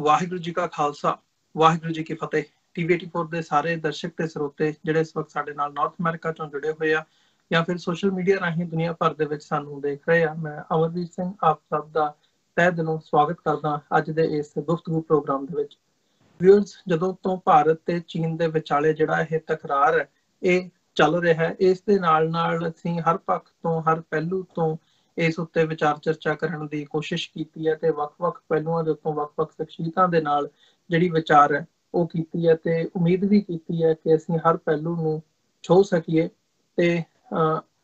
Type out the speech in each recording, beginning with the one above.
ਵਾਹਿਗੁਰੂ ਜੀ ਕਾ ਖਾਲਸਾ ਵਾਹਿਗੁਰੂ ਜੀ ਕੀ ਫਤਿਹ। TV84 ਦੇ ਸਾਰੇ ਦਰਸ਼ਕ ਤੇ ਸਰੋਤੇ ਜਿਹੜੇ ਇਸ ਵਕਤ ਸਾਡੇ ਨਾਲ ਨਾਰਥ ਅਮਰੀਕਾ ਚੋਂ ਜੁੜੇ ਹੋਏ ਆ ਜਾਂ ਫਿਰ ਸੋਸ਼ਲ ਮੀਡੀਆ ਰਾਹੀਂ ਦੁਨੀਆ ਭਰ ਦੇ ਵਿੱਚ ਸਾਨੂੰ ਦੇਖ ਰਹੇ ਆ, ਮੈਂ ਅਮਰਵੀਰ ਸਿੰਘ ਆਪ ਸਭ ਦਾ ਤਹਿ ਦਿਲੋਂ ਸਵਾਗਤ ਕਰਦਾ ਅੱਜ ਦੇ ਇਸ ਗੁਫ਼ਤਗੂ ਪ੍ਰੋਗਰਾਮ ਦੇ ਵਿੱਚ। ਵਿਊਅਰਸ, ਜਦੋਂ ਤੋਂ ਭਾਰਤ ਤੇ ਚੀਨ ਦੇ ਵਿਚਾਲੇ ਜਿਹੜਾ ਇਹ ਤਕਰਾਰ ਹੈ ਇਹ ਚੱਲ ਰਿਹਾ ਹੈ, ਇਸ ਦੇ ਨਾਲ ਅਸੀਂ ਹਰ ਪੱਖ ਤੋਂ ਹਰ ਪਹਿਲੂ ਤੋਂ ਇਸ ਉੱਤੇ ਵਿਚਾਰ ਚਰਚਾ ਕਰਨ ਦੀ ਕੋਸ਼ਿਸ਼ ਕੀਤੀ ਹੈ ਤੇ ਵੱਖ-ਵੱਖ ਪਹਿਲੂਆਂ ਦੇ ਉੱਤੋਂ ਵੱਖ-ਵੱਖ ਸ਼ਖਸੀਅਤਾਂ ਦੇ ਨਾਲ ਜਿਹੜੀ ਵਿਚਾਰ ਹੈ ਉਹ ਕੀਤੀ ਹੈ ਤੇ ਉਮੀਦ ਵੀ ਕੀਤੀ ਹੈ ਕਿ ਅਸੀਂ ਹਰ ਪਹਿਲੂ ਨੂੰ ਛੋਹ ਸਕੀਏ। ਤੇ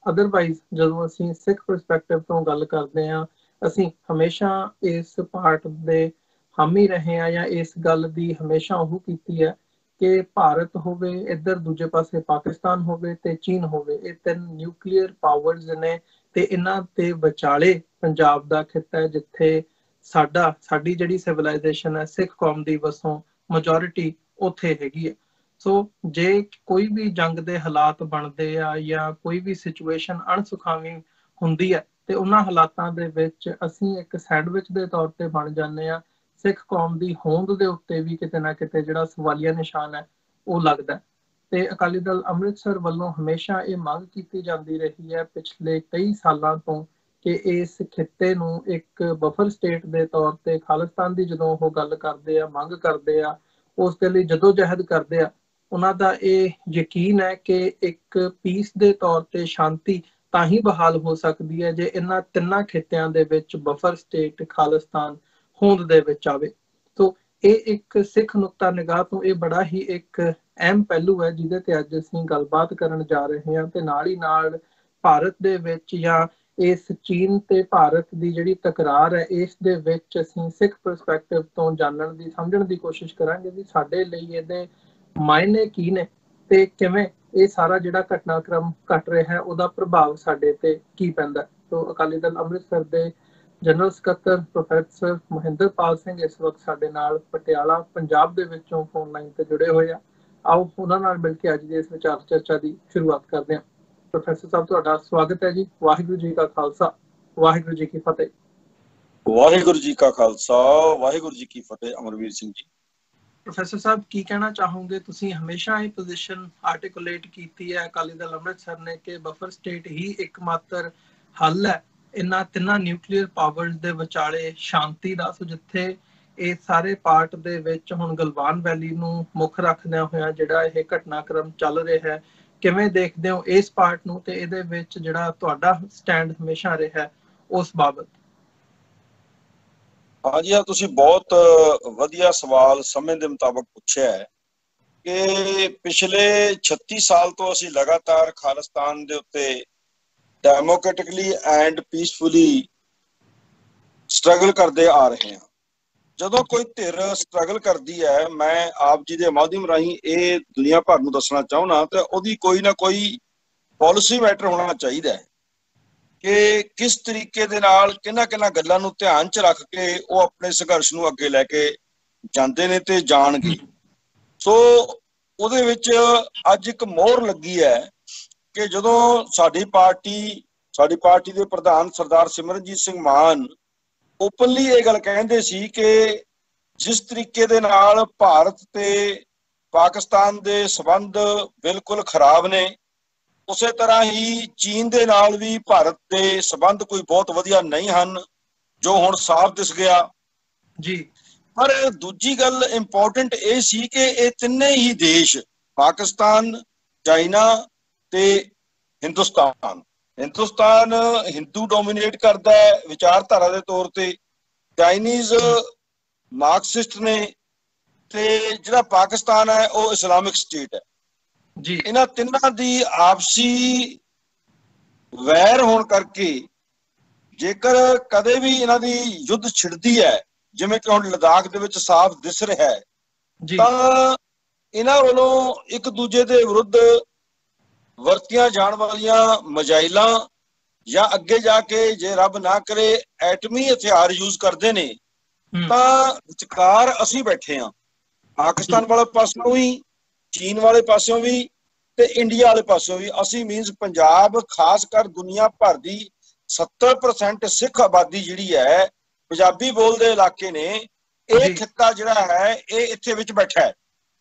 ਅਦਰਵਾਈਜ਼ ਜਦੋਂ ਅਸੀਂ ਸਿੱਖ ਪਰਸਪੈਕਟਿਵ ਤੋਂ ਗੱਲ ਕਰਦੇ ਹਾਂ, ਅਸੀਂ ਹਮੇਸ਼ਾ ਇਸ ਪਾਰਟ ਦੇ ਹਾਮੀ ਰਹੇ ਹਾਂ ਜਾਂ ਇਸ ਗੱਲ ਦੀ ਹਮੇਸ਼ਾ ਉਹ ਕੀਤੀ ਹੈ ਕਿ ਭਾਰਤ ਹੋਵੇ ਇੱਧਰ, ਦੂਜੇ ਪਾਸੇ ਪਾਕਿਸਤਾਨ ਹੋਵੇ ਤੇ ਚੀਨ ਹੋਵੇ, ਇਹ ਤਿੰਨ ਨਿਊਕਲੀਅਰ ਪਾਵਰਸ ਨੇ ਤੇ ਇਹਨਾਂ ਦੇ ਵਿਚਾਲੇ ਪੰਜਾਬ ਦਾ ਖਿੱਤਾ ਹੈ ਜਿੱਥੇ ਸਾਡੀ ਜਿਹੜੀ ਸਿਵਲਾਈਜੇਸ਼ਨ ਹੈ ਸਿੱਖ ਕੌਮ ਦੀ ਵਸੋਂ ਮੈਜੋਰਿਟੀ ਉੱਥੇ ਹੈਗੀ ਹੈ। ਸੋ ਜੇ ਕੋਈ ਵੀ ਜੰਗ ਦੇ ਹਾਲਾਤ ਬਣਦੇ ਆ ਜਾਂ ਕੋਈ ਵੀ ਸਿਚੁਏਸ਼ਨ ਅਣਸੁਖਾਵੀ ਹੁੰਦੀ ਹੈ ਤੇ ਉਹਨਾਂ ਹਾਲਾਤਾਂ ਦੇ ਵਿੱਚ ਅਸੀਂ ਇੱਕ ਸੈਂਡਵਿਚ ਦੇ ਤੌਰ ਤੇ ਬਣ ਜਾਂਦੇ ਆ। ਸਿੱਖ ਕੌਮ ਦੀ ਹੋਂਦ ਦੇ ਉੱਤੇ ਵੀ ਕਿਤੇ ਨਾ ਕਿਤੇ ਜਿਹੜਾ ਸਵਾਲੀਆ ਨਿਸ਼ਾਨ ਹੈ ਉਹ ਲੱਗਦਾ। ਤੇ ਅਕਾਲੀ ਦਲ ਅੰਮ੍ਰਿਤਸਰ ਵੱਲੋਂ ਹਮੇਸ਼ਾ ਇਹ ਮੰਗ ਕੀਤੀ ਜਾਂਦੀ ਰਹੀ ਹੈ ਪਿਛਲੇ ਕਈ ਸਾਲਾਂ ਤੋਂ ਕਿ ਇਸ ਖਿੱਤੇ ਨੂੰ ਇੱਕ ਬਫਰ ਸਟੇਟ ਦੇ ਤੌਰ ਤੇ ਖਾਲਿਸਤਾਨ ਦੀ ਜਦੋਂ ਉਹ ਗੱਲ ਕਰਦੇ ਆ, ਮੰਗ ਕਰਦੇ ਆ, ਉਸ ਦੇ ਲਈ ਜਦੋਜਹਿਦ ਕਰਦੇ ਆ, ਉਹਨਾਂ ਦਾ ਇਹ ਯਕੀਨ ਹੈ ਕਿ ਇੱਕ ਪੀਸ ਦੇ ਤੌਰ ਤੇ ਸ਼ਾਂਤੀ ਤਾਂ ਹੀ ਬਹਾਲ ਹੋ ਸਕਦੀ ਹੈ ਜੇ ਇਹਨਾਂ ਤਿੰਨਾਂ ਖਿੱਤਿਆਂ ਦੇ ਵਿੱਚ ਬਫਰ ਸਟੇਟ ਖਾਲਿਸਤਾਨ ਹੋਂਦ ਦੇ ਵਿੱਚ ਆਵੇ। ਸੋ ਇਹ ਇੱਕ ਸਿੱਖ ਨੁਕਤਾ ਨਿਗਾਹ ਤੋਂ ਇਹ ਬੜਾ ਹੀ ਇੱਕ ਅਹਿਮ ਪਹਿਲੂ ਹੈ ਜਿਹਦੇ ਤੇ ਅੱਜ ਅਸੀਂ ਗੱਲਬਾਤ ਕਰਨ ਜਾ ਰਹੇ ਹਾਂ। ਤੇ ਨਾਲ ਹੀ ਨਾਲ ਭਾਰਤ ਦੇ ਵਿੱਚ ਜਾਂ ਇਸ ਚੀਨ ਤੇ ਭਾਰਤ ਦੀ ਜਿਹੜੀ ਤਕਰਾਰ ਹੈ ਇਸ ਦੇ ਵਿੱਚ ਅਸੀਂ ਸਿੱਖ ਪਰਸਪੈਕਟਿਵ ਤੋਂ ਜਾਣਨ ਦੀ ਸਮਝਣ ਦੀ ਕੋਸ਼ਿਸ਼ ਕਰਾਂਗੇ ਵੀ ਸਾਡੇ ਲਈ ਇਹਦੇ ਮਾਇਨੇ ਕੀ ਨੇ ਤੇ ਕਿਵੇਂ ਇਹ ਸਾਰਾ ਜਿਹੜਾ ਘਟਨਾਕ੍ਰਮ ਘਟ ਰਿਹਾ ਹੈ ਉਹਦਾ ਪ੍ਰਭਾਵ ਸਾਡੇ ਤੇ ਕੀ ਪੈਂਦਾ। ਸੋ ਅਕਾਲੀ ਦਲ ਅੰਮ੍ਰਿਤਸਰ ਦੇ ਜਨਰਲ ਸਕੱਤਰ ਪ੍ਰੋਫੈਸਰ ਮਹਿੰਦਰਪਾਲ ਸਿੰਘ ਇਸ ਵਕਤ ਸਾਡੇ ਨਾਲ ਪਟਿਆਲਾ ਪੰਜਾਬ ਦੇ ਵਿੱਚੋਂ ਫੋਨ ਲਾਈਨ ਤੇ ਜੁੜੇ ਹੋਏ ਆ। ਆਓ ਉਹਨਾਂ ਨਾਲ ਮਿਲ ਕੇ ਅੱਜ ਦੀ ਇਸ ਵਿਚਾਰ ਚਰਚਾ ਦੀ ਸ਼ੁਰੂਆਤ ਕਰਦੇ ਹਾਂ। ਪ੍ਰੋਫੈਸਰ ਸਾਹਿਬ, ਤੁਹਾਡਾ ਸਵਾਗਤ ਹੈ ਜੀ। ਵਾਹਿਗੁਰੂ ਜੀ ਕਾ ਖਾਲਸਾ ਵਾਹਿਗੁਰੂ ਜੀ ਕੀ ਫਤਿਹ। ਵਾਹਿਗੁਰੂ ਜੀ ਕਾ ਖਾਲਸਾ ਵਾਹਿਗੁਰੂ ਜੀ ਕੀ ਫਤਿਹ। ਅਮਰਵੀਰ ਸਿੰਘ ਜੀ। ਪ੍ਰੋਫੈਸਰ ਸਾਹਿਬ, ਕੀ ਕਹਿਣਾ ਚਾਹੋਗੇ? ਤੁਸੀਂ ਹਮੇਸ਼ਾ ਇਹ ਪੋਜੀਸ਼ਨ ਆਰਟੀਕੂਲੇਟ ਕੀਤੀ ਹੈ ਅਕਾਲੀ ਦਲ ਅੰਮ੍ਰਿਤਸਰ ਨੇ ਕਿ ਬਫਰ ਸਟੇਟ ਹੀ ਇੱਕਮਾਤਰ ਹੱਲ ਹੈ ਇਹਨਾਂ ਤਿੰਨਾਂ ਨਿਊਕਲੀਅਰ ਪਾਵਰਸ ਦੇ ਵਿਚਾਲੇ ਸ਼ਾਂਤੀ ਦਾ। ਸੋ ਜਿੱਥੇ ਇਹ ਸਾਰੇ ਪਾਰਟ ਦੇ ਵਿੱਚ ਹੁਣ ਗਲਵਾਨ ਵੈਲੀ ਨੂੰ ਮੁੱਖ ਰੱਖਦਿਆਂ ਹੋਇਆ ਜਿਹੜਾ ਇਹ ਘਟਨਾਕ੍ਰਮ ਚੱਲ ਰਿਹਾ ਹੈ, ਕਿਵੇਂ ਦੇਖਦੇ ਹੋ ਇਸ ਪਾਰਟ ਨੂੰ ਤੇ ਇਹਦੇ ਵਿੱਚ ਜਿਹੜਾ ਤੁਹਾਡਾ ਸਟੈਂਡ ਹਮੇਸ਼ਾ ਰਿਹਾ ਉਸ ਬਾਬਤ? ਹਾਂਜੀ, ਤੁਸੀਂ ਬਹੁਤ ਵਧੀਆ ਸਵਾਲ ਸਮੇਂ ਦੇ ਮੁਤਾਬਕ ਪੁੱਛਿਆ ਹੈ ਕਿ ਪਿਛਲੇ 36 ਸਾਲ ਤੋਂ ਅਸੀਂ ਲਗਾਤਾਰ ਖਾਲਿਸਤਾਨ ਦੇ ਉੱਤੇ ਡੈਮੋਕ੍ਰੈਟਿਕਲੀ ਐਂਡ ਪੀਸਫੁਲੀ ਸਟਰਗਲ ਕਰਦੇ ਆ ਰਹੇ ਹਾਂ। ਜਦੋਂ ਕੋਈ ਧਿਰ ਸਟਰਗਲ ਕਰਦੀ ਹੈ, ਮੈਂ ਆਪ ਜੀ ਦੇ ਮਾਧਿਅਮ ਰਾਹੀਂ ਇਹ ਦੁਨੀਆ ਭਰ ਨੂੰ ਦੱਸਣਾ ਚਾਹੁੰਦਾ ਤੇ ਉਹਦੀ ਕੋਈ ਨਾ ਕੋਈ ਪਾਲਿਸੀ ਮੈਟਰ ਹੋਣਾ ਚਾਹੀਦਾ ਹੈ ਕਿ ਕਿਸ ਤਰੀਕੇ ਦੇ ਨਾਲ ਕਿਹਨਾਂ ਗੱਲਾਂ ਨੂੰ ਧਿਆਨ 'ਚ ਰੱਖ ਕੇ ਉਹ ਆਪਣੇ ਸੰਘਰਸ਼ ਨੂੰ ਅੱਗੇ ਲੈ ਕੇ ਜਾਂਦੇ ਨੇ ਤੇ ਜਾਣਗੇ। ਸੋ ਉਹਦੇ ਵਿੱਚ ਅੱਜ ਇੱਕ ਮੋਹਰ ਲੱਗੀ ਹੈ ਕਿ ਜਦੋਂ ਸਾਡੀ ਪਾਰਟੀ ਦੇ ਪ੍ਰਧਾਨ ਸਰਦਾਰ ਸਿਮਰਨਜੀਤ ਸਿੰਘ ਮਾਨ ਓਪਨਲੀ ਇਹ ਗੱਲ ਕਹਿੰਦੇ ਸੀ ਕਿ ਜਿਸ ਤਰੀਕੇ ਦੇ ਨਾਲ ਭਾਰਤ ਤੇ ਪਾਕਿਸਤਾਨ ਦੇ ਸੰਬੰਧ ਬਿਲਕੁਲ ਖਰਾਬ ਨੇ, ਉਸੇ ਤਰ੍ਹਾਂ ਹੀ ਚੀਨ ਦੇ ਨਾਲ ਵੀ ਭਾਰਤ ਦੇ ਸੰਬੰਧ ਕੋਈ ਬਹੁਤ ਵਧੀਆ ਨਹੀਂ ਹਨ, ਜੋ ਹੁਣ ਸਾਫ਼ ਦਿਸ ਗਿਆ ਜੀ। ਪਰ ਦੂਜੀ ਗੱਲ ਇੰਪੋਰਟੈਂਟ ਇਹ ਸੀ ਕਿ ਇਹ ਤਿੰਨੇ ਹੀ ਦੇਸ਼ ਪਾਕਿਸਤਾਨ, ਚਾਈਨਾ ਤੇ ਹਿੰਦੁਸਤਾਨ ਹਿੰਦੂ ਡੋਮੀਨੇਟ ਕਰਦਾ ਹੈ ਵਿਚਾਰਧਾਰਾ ਦੇ ਤੌਰ ਤੇ, ਚਾਈਨੀਜ਼ ਮਾਰਕਸਿਸਟ ਨੇ ਤੇ ਜਿਹੜਾ ਪਾਕਿਸਤਾਨ ਹੈ ਉਹ ਇਸਲਾਮਿਕ ਸਟੇਟ ਹੈ ਜੀ। ਇਹਨਾਂ ਤਿੰਨਾਂ ਦੀ ਆਪਸੀ ਵੈਰ ਹੋਣ ਕਰਕੇ ਜੇਕਰ ਕਦੇ ਵੀ ਇਹਨਾਂ ਦੀ ਯੁੱਧ ਛਿੜਦੀ ਹੈ, ਜਿਵੇਂ ਕਿ ਹੁਣ ਲਦਾਖ ਦੇ ਵਿੱਚ ਸਾਫ਼ ਦਿਸ ਰਿਹਾ ਹੈ, ਤਾਂ ਇਹਨਾਂ ਵੱਲੋਂ ਇੱਕ ਦੂਜੇ ਦੇ ਵਿਰੁੱਧ ਵਰਤੀਆਂ ਜਾਣ ਵਾਲੀਆਂ ਮਜਾਇਲਾਂ ਜਾਂ ਅੱਗੇ ਜਾ ਕੇ ਜੇ ਰੱਬ ਨਾ ਕਰੇ ਐਟਮੀ ਹਥਿਆਰ ਯੂਜ਼ ਕਰਦੇ ਨੇ ਤਾਂ ਵਿਚਕਾਰ ਅਸੀਂ ਬੈਠੇ ਹਾਂ। ਪਾਕਿਸਤਾਨ ਵਾਲੇ ਪਾਸੋਂ ਵੀ, ਚੀਨ ਵਾਲੇ ਪਾਸਿਓਂ ਵੀ ਤੇ ਇੰਡੀਆ ਵਾਲੇ ਪਾਸਿਓਂ ਵੀ। ਅਸੀਂ ਮੀਨਸ ਪੰਜਾਬ, ਖਾਸ ਕਰ ਦੁਨੀਆ ਭਰ ਦੀ 70% ਸਿੱਖ ਆਬਾਦੀ ਜਿਹੜੀ ਹੈ ਪੰਜਾਬੀ ਬੋਲਦੇ ਇਲਾਕੇ ਨੇ, ਇਹ ਖਿੱਤਾ ਜਿਹੜਾ ਹੈ ਇਹ ਇੱਥੇ ਵਿੱਚ ਬੈਠਾ ਹੈ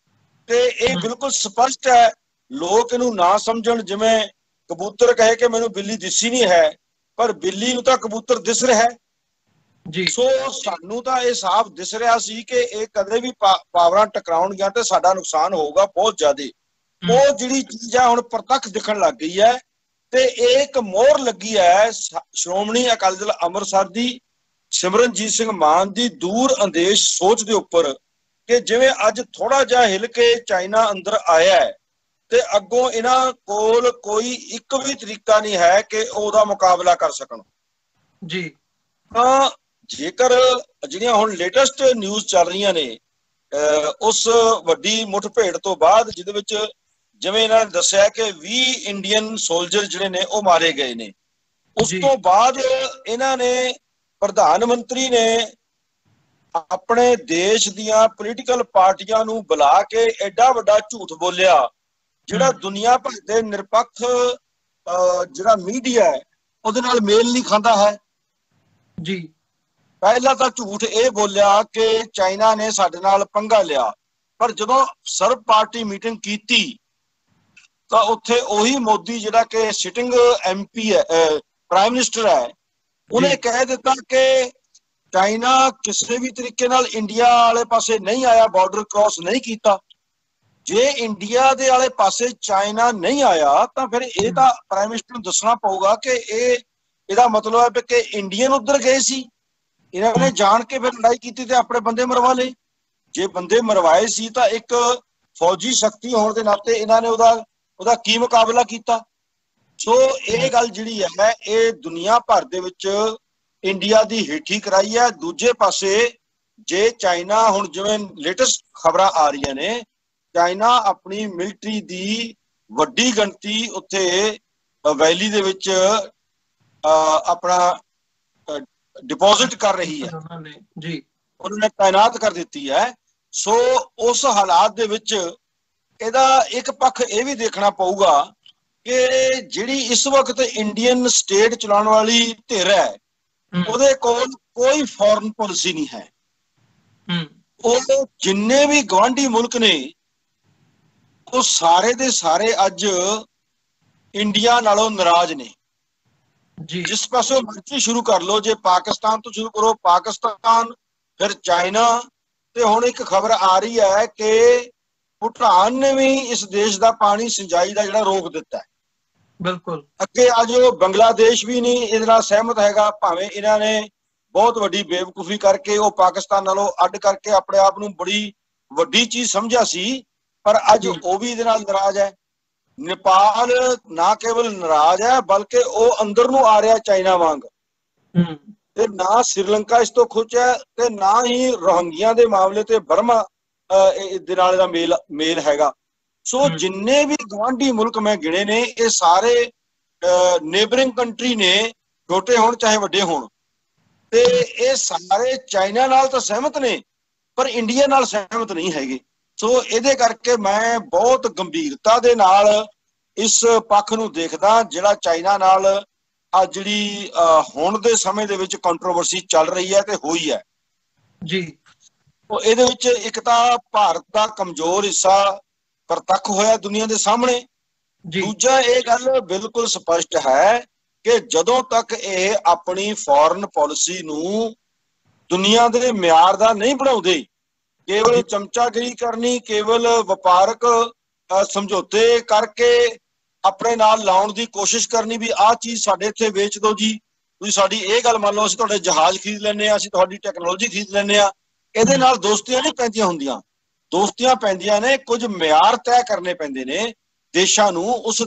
ਤੇ ਇਹ ਬਿਲਕੁਲ ਸਪਸ਼ਟ ਹੈ। ਲੋਕ ਇਹਨੂੰ ਨਾ ਸਮਝਣ, ਜਿਵੇਂ ਕਬੂਤਰ ਕਹੇ ਕਿ ਮੈਨੂੰ ਬਿੱਲੀ ਦਿਸੀ ਨਹੀਂ ਹੈ, ਪਰ ਬਿੱਲੀ ਨੂੰ ਤਾਂ ਕਬੂਤਰ ਦਿਸ ਰਿਹਾ ਹੈ ਜੀ। ਸੋ ਸਾਨੂੰ ਤਾਂ ਇਹ ਸਾਫ਼ ਦਿਸ ਰਿਹਾ ਸੀ ਕਿ ਇਹ ਕਦੇ ਵੀ ਪਾਵਰਾਂ ਟਕਰਾਉਣਗੀਆਂ ਤੇ ਸਾਡਾ ਨੁਕਸਾਨ ਹੋਊਗਾ ਬਹੁਤ ਜ਼ਿਆਦਾ। ਉਹ ਜਿਹੜੀ ਚੀਜ਼ ਆ ਹੁਣ ਪ੍ਰਤੱਖ ਦਿਖਣ ਲੱਗ ਗਈ ਹੈ ਤੇ ਇਹ ਇੱਕ ਮੋਹਰ ਲੱਗੀ ਹੈ ਸ਼੍ਰੋਮਣੀ ਅਕਾਲੀ ਦਲ ਅੰਮ੍ਰਿਤਸਰ ਦੀ, ਸਿਮਰਨਜੀਤ ਸਿੰਘ ਮਾਨ ਦੀ ਦੂਰ ਅੰਦੇਸ਼ ਸੋਚ ਦੇ ਉੱਪਰ, ਕਿ ਜਿਵੇਂ ਅੱਜ ਥੋੜਾ ਜਿਹਾ ਹਿਲ ਕੇ ਚਾਈਨਾ ਅੰਦਰ ਆਇਆ ਹੈ ਤੇ ਅੱਗੋਂ ਇਹਨਾਂ ਕੋਲ ਕੋਈ ਇੱਕ ਵੀ ਤਰੀਕਾ ਨਹੀਂ ਹੈ ਕਿ ਉਹਦਾ ਮੁਕਾਬਲਾ ਕਰ ਸਕਣ ਜੀ। ਤਾਂ ਜੇਕਰ ਜਿਹੜੀਆਂ ਹੁਣ ਲੇਟੈਸਟ ਨਿਊਜ਼ ਚੱਲ ਰਹੀਆਂ ਨੇ ਉਸ ਵੱਡੀ ਮੁੱਠਭੇੜ ਤੋਂ ਬਾਅਦ, ਜਿਹਦੇ ਵਿੱਚ ਜਿਵੇਂ ਇਹਨਾਂ ਨੇ ਦੱਸਿਆ ਕਿ 20 ਇੰਡੀਅਨ ਸੋਲਜਰ ਜਿਹੜੇ ਨੇ ਉਹ ਮਾਰੇ ਗਏ ਨੇ, ਉਸ ਤੋਂ ਬਾਅਦ ਇਹਨਾਂ ਨੇ ਪ੍ਰਧਾਨ ਮੰਤਰੀ ਨੇ ਆਪਣੇ ਦੇਸ਼ ਦੀਆਂ ਪੋਲੀਟੀਕਲ ਪਾਰਟੀਆਂ ਨੂੰ ਬੁਲਾ ਕੇ ਐਡਾ ਵੱਡਾ ਝੂਠ ਬੋਲਿਆ ਜਿਹੜਾ ਦੁਨੀਆ ਭਰ ਦੇ ਨਿਰਪੱਖ ਜਿਹੜਾ ਮੀਡੀਆ ਹੈ ਉਹਦੇ ਨਾਲ ਮੇਲ ਨਹੀਂ ਖਾਂਦਾ ਹੈ ਜੀ। ਪਹਿਲਾਂ ਤਾਂ ਝੂਠ ਇਹ ਬੋਲਿਆ ਕਿ ਚਾਈਨਾ ਨੇ ਸਾਡੇ ਨਾਲ ਪੰਗਾ ਲਿਆ, ਪਰ ਜਦੋਂ ਸਰਬ ਪਾਰਟੀ ਮੀਟਿੰਗ ਕੀਤੀ ਤਾਂ ਉੱਥੇ ਉਹੀ ਮੋਦੀ ਜਿਹੜਾ ਕਿ ਸਿਟਿੰਗ MP ਹੈ, ਪ੍ਰਾਈਮ ਮਿਨਿਸਟਰ ਹੈ, ਉਹਨੇ ਕਹਿ ਦਿੱਤਾ ਕਿ ਚਾਈਨਾ ਕਿਸੇ ਵੀ ਤਰੀਕੇ ਨਾਲ ਇੰਡੀਆ ਵਾਲੇ ਪਾਸੇ ਨਹੀਂ ਆਇਆ, ਬਾਰਡਰ ਕ੍ਰਾਸ ਨਹੀਂ ਕੀਤਾ। ਜੇ ਇੰਡੀਆ ਦੇ ਵਾਲੇ ਪਾਸੇ ਚਾਈਨਾ ਨਹੀਂ ਆਇਆ ਤਾਂ ਫਿਰ ਇਹ ਤਾਂ ਪ੍ਰਾਈਮ ਮਿਨਿਸਟਰ ਨੂੰ ਦੱਸਣਾ ਪਊਗਾ ਕਿ ਇਹਦਾ ਮਤਲਬ ਹੈ ਕਿ ਇੰਡੀਅਨ ਉੱਧਰ ਗਏ ਸੀ, ਇਹਨਾਂ ਨੇ ਜਾਣ ਕੇ ਫਿਰ ਲੜਾਈ ਕੀਤੀ ਤੇ ਆਪਣੇ ਬੰਦੇ ਮਰਵਾ ਲਏ। ਜੇ ਬੰਦੇ ਮਰਵਾਏ ਸੀ ਤਾਂ ਇੱਕ ਫੌਜੀ ਸ਼ਕਤੀ ਹੋਣ ਦੇ ਨਾਤੇ ਇਹਨਾਂ ਨੇ ਉਹਦਾ ਕੀ ਮੁਕਾਬਲਾ ਕੀਤਾ। ਸੋ ਇਹ ਗੱਲ ਜਿਹੜੀ ਹੈ ਇਹ ਦੁਨੀਆ ਭਰ ਦੇ ਵਿੱਚ ਇੰਡੀਆ ਦੀ ਹੇਠੀ ਕਰਾਈ ਹੈ। ਦੂਜੇ ਪਾਸੇ ਜੇ ਚਾਈਨਾ, ਹੁਣ ਜਿਵੇਂ ਲੇਟੈਸਟ ਖਬਰਾਂ ਆ ਰਹੀਆਂ ਨੇ, ਚਾਈਨਾ ਆਪਣੀ ਮਿਲਟਰੀ ਦੀ ਵੱਡੀ ਗਿਣਤੀ ਉੱਥੇ ਵੈਲੀ ਦੇ ਵਿੱਚ ਆਪਣਾ ਡਿਪੋਜ਼ਿਟ ਕਰ ਰਹੀ ਹੈ ਜੀ, ਉਹਨਾਂ ਨੇ ਤਾਇਨਾਤ ਕਰ ਦਿੱਤੀ ਹੈ। ਸੋ ਉਸ ਹਾਲਾਤ ਦੇ ਵਿੱਚ ਇਹਦਾ ਇੱਕ ਪੱਖ ਇਹ ਵੀ ਦੇਖਣਾ ਪਊਗਾ ਕਿ ਜਿਹੜੀ ਇਸ ਵਕਤ ਇੰਡੀਅਨ ਸਟੇਟ ਚਲਾਉਣ ਵਾਲੀ ਧਿਰ ਹੈ ਉਹਦੇ ਕੋਲ ਕੋਈ ਫੋਰਨ ਪਾਲਿਸੀ ਨਹੀਂ ਹੈ। ਉਹ ਜਿੰਨੇ ਵੀ ਗਵਾਂਢੀ ਮੁਲਕ ਨੇ ਉਹ ਸਾਰੇ ਦੇ ਸਾਰੇ ਅੱਜ ਇੰਡੀਆ ਨਾਲੋਂ ਨਾਰਾਜ਼ ਨੇ ਜੀ। ਜਿਸ ਪਾਸੋਂ ਮਰਜ਼ੀ ਸ਼ੁਰੂ ਕਰ ਲਓ, ਜੇ ਪਾਕਿਸਤਾਨ ਤੋਂ ਸ਼ੁਰੂ ਕਰੋ, ਪਾਕਿਸਤਾਨ, ਫਿਰ ਚਾਈਨਾ, ਤੇ ਹੁਣ ਇੱਕ ਖਬਰ ਆ ਰਹੀ ਹੈ ਕਿ ਭੂਟਾਨ ਨੇ ਵੀ ਇਸ ਦੇਸ਼ ਦਾ ਪਾਣੀ ਸਿੰਜਾਈ ਦਾ ਜਿਹੜਾ ਰੋਕ ਦਿੱਤਾ ਹੈ। ਬਿਲਕੁਲ ਅੱਗੇ ਅੱਜ ਬੰਗਲਾਦੇਸ਼ ਵੀ ਨਹੀਂ ਇਹਦੇ ਨਾਲ ਸਹਿਮਤ ਹੈਗਾ, ਭਾਵੇਂ ਇਹਨਾਂ ਨੇ ਬਹੁਤ ਵੱਡੀ ਬੇਵਕੂਫੀ ਕਰਕੇ ਉਹ ਪਾਕਿਸਤਾਨ ਨਾਲੋਂ ਅੱਡ ਕਰਕੇ ਆਪਣੇ ਆਪ ਨੂੰ ਬੜੀ ਵੱਡੀ ਚੀਜ਼ ਸਮਝਿਆ ਸੀ, ਪਰ ਅੱਜ ਉਹ ਵੀ ਇਹਦੇ ਨਾਲ ਨਾਰਾਜ਼ ਹੈ। ਨੇਪਾਲ ਨਾ ਕੇਵਲ ਨਾਰਾਜ਼ ਹੈ ਬਲਕਿ ਉਹ ਅੰਦਰ ਨੂੰ ਆ ਰਿਹਾ ਚਾਈਨਾ ਵਾਂਗ, ਤੇ ਨਾ ਸ੍ਰੀਲੰਕਾ ਇਸ ਤੋਂ ਖੁਸ਼ ਹੈ ਤੇ ਨਾ ਹੀ ਰੋਹਿੰਗਿਆਂ ਦੇ ਮਾਮਲੇ ਤੇ ਬਰਮਾ ਦੇ ਨਾਲ ਦਾ ਮੇਲ ਹੈਗਾ। ਸੋ ਜਿੰਨੇ ਵੀ ਗਵਾਂਢੀ ਮੁਲਕ ਮੈਂ ਗਿਣੇ ਨੇ ਇਹ ਸਾਰੇ ਨੇਬਰਿੰਗ ਕੰਟਰੀ ਨੇ, ਛੋਟੇ ਹੋਣ ਚਾਹੇ ਵੱਡੇ ਹੋਣ, ਤੇ ਇਹ ਸਾਰੇ ਚਾਈਨਾ ਨਾਲ ਤਾਂ ਸਹਿਮਤ ਨੇ ਪਰ ਇੰਡੀਆ ਨਾਲ ਸਹਿਮਤ ਨਹੀਂ ਹੈਗੇ। ਸੋ ਇਹਦੇ ਕਰਕੇ ਮੈਂ ਬਹੁਤ ਗੰਭੀਰਤਾ ਦੇ ਨਾਲ ਇਸ ਪੱਖ ਨੂੰ ਦੇਖਦਾ ਜਿਹੜਾ ਚਾਈਨਾ ਨਾਲ ਆ ਜਿਹੜੀ ਹੁਣ ਦੇ ਸਮੇਂ ਦੇ ਵਿੱਚ ਕੰਟਰੋਵਰਸੀ ਚੱਲ ਰਹੀ ਹੈ ਤੇ ਹੋਈ ਹੈ ਜੀ। ਉਹ ਇਹਦੇ ਵਿੱਚ ਇੱਕ ਤਾਂ ਭਾਰਤ ਦਾ ਕਮਜ਼ੋਰ ਹਿੱਸਾ ਪ੍ਰਤੱਖ ਹੋਇਆ ਦੁਨੀਆ ਦੇ ਸਾਹਮਣੇ, ਦੂਜਾ ਇਹ ਗੱਲ ਬਿਲਕੁਲ ਸਪਸ਼ਟ ਹੈ ਕਿ ਜਦੋਂ ਤੱਕ ਇਹ ਆਪਣੀ ਫੋਰਨ ਪਾਲਿਸੀ ਨੂੰ ਦੁਨੀਆ ਦੇ ਮਿਆਰ ਦਾ ਨਹੀਂ ਬਣਾਉਂਦੇ, ਕੇਵਲ ਚਮਚਾਗਿਰੀ ਕਰਨੀ, ਕੇਵਲ ਵਪਾਰਕ ਸਮਝੌਤੇ ਕਰਕੇ ਆਪਣੇ ਨਾਲ ਲਾਉਣ ਦੀ ਕੋਸ਼ਿਸ਼ ਕਰਨੀ ਵੀ ਆਹ ਚੀਜ਼ ਸਾਡੇ ਇੱਥੇ ਵੇਚ ਦਿਓ ਜੀ, ਤੁਸੀਂ ਸਾਡੀ ਇਹ ਗੱਲ ਮੰਨ ਲਓ, ਅਸੀਂ ਤੁਹਾਡੇ ਜਹਾਜ਼ ਖਰੀਦ ਲੈਂਦੇ ਹਾਂ, ਅਸੀਂ ਤੁਹਾਡੀ ਟੈਕਨੋਲੋਜੀ ਖਰੀਦ ਲੈਂਦੇ ਹਾਂ। ਇਹਦੇ ਨਾਲ ਦੋਸਤੀਆਂ ਨਹੀਂ ਪੈਂਦੀਆਂ ਹੁੰਦੀਆਂ, ਦੋਸਤੀਆਂ ਪੈਂਦੀਆਂ ਨੇ, ਕੁਝ ਮਿਆਰ ਤੈਅ ਕਰਨੇ ਪੈਂਦੇ ਨੇ ਦੇਸ਼ਾਂ ਨੂੰ। ਉਸ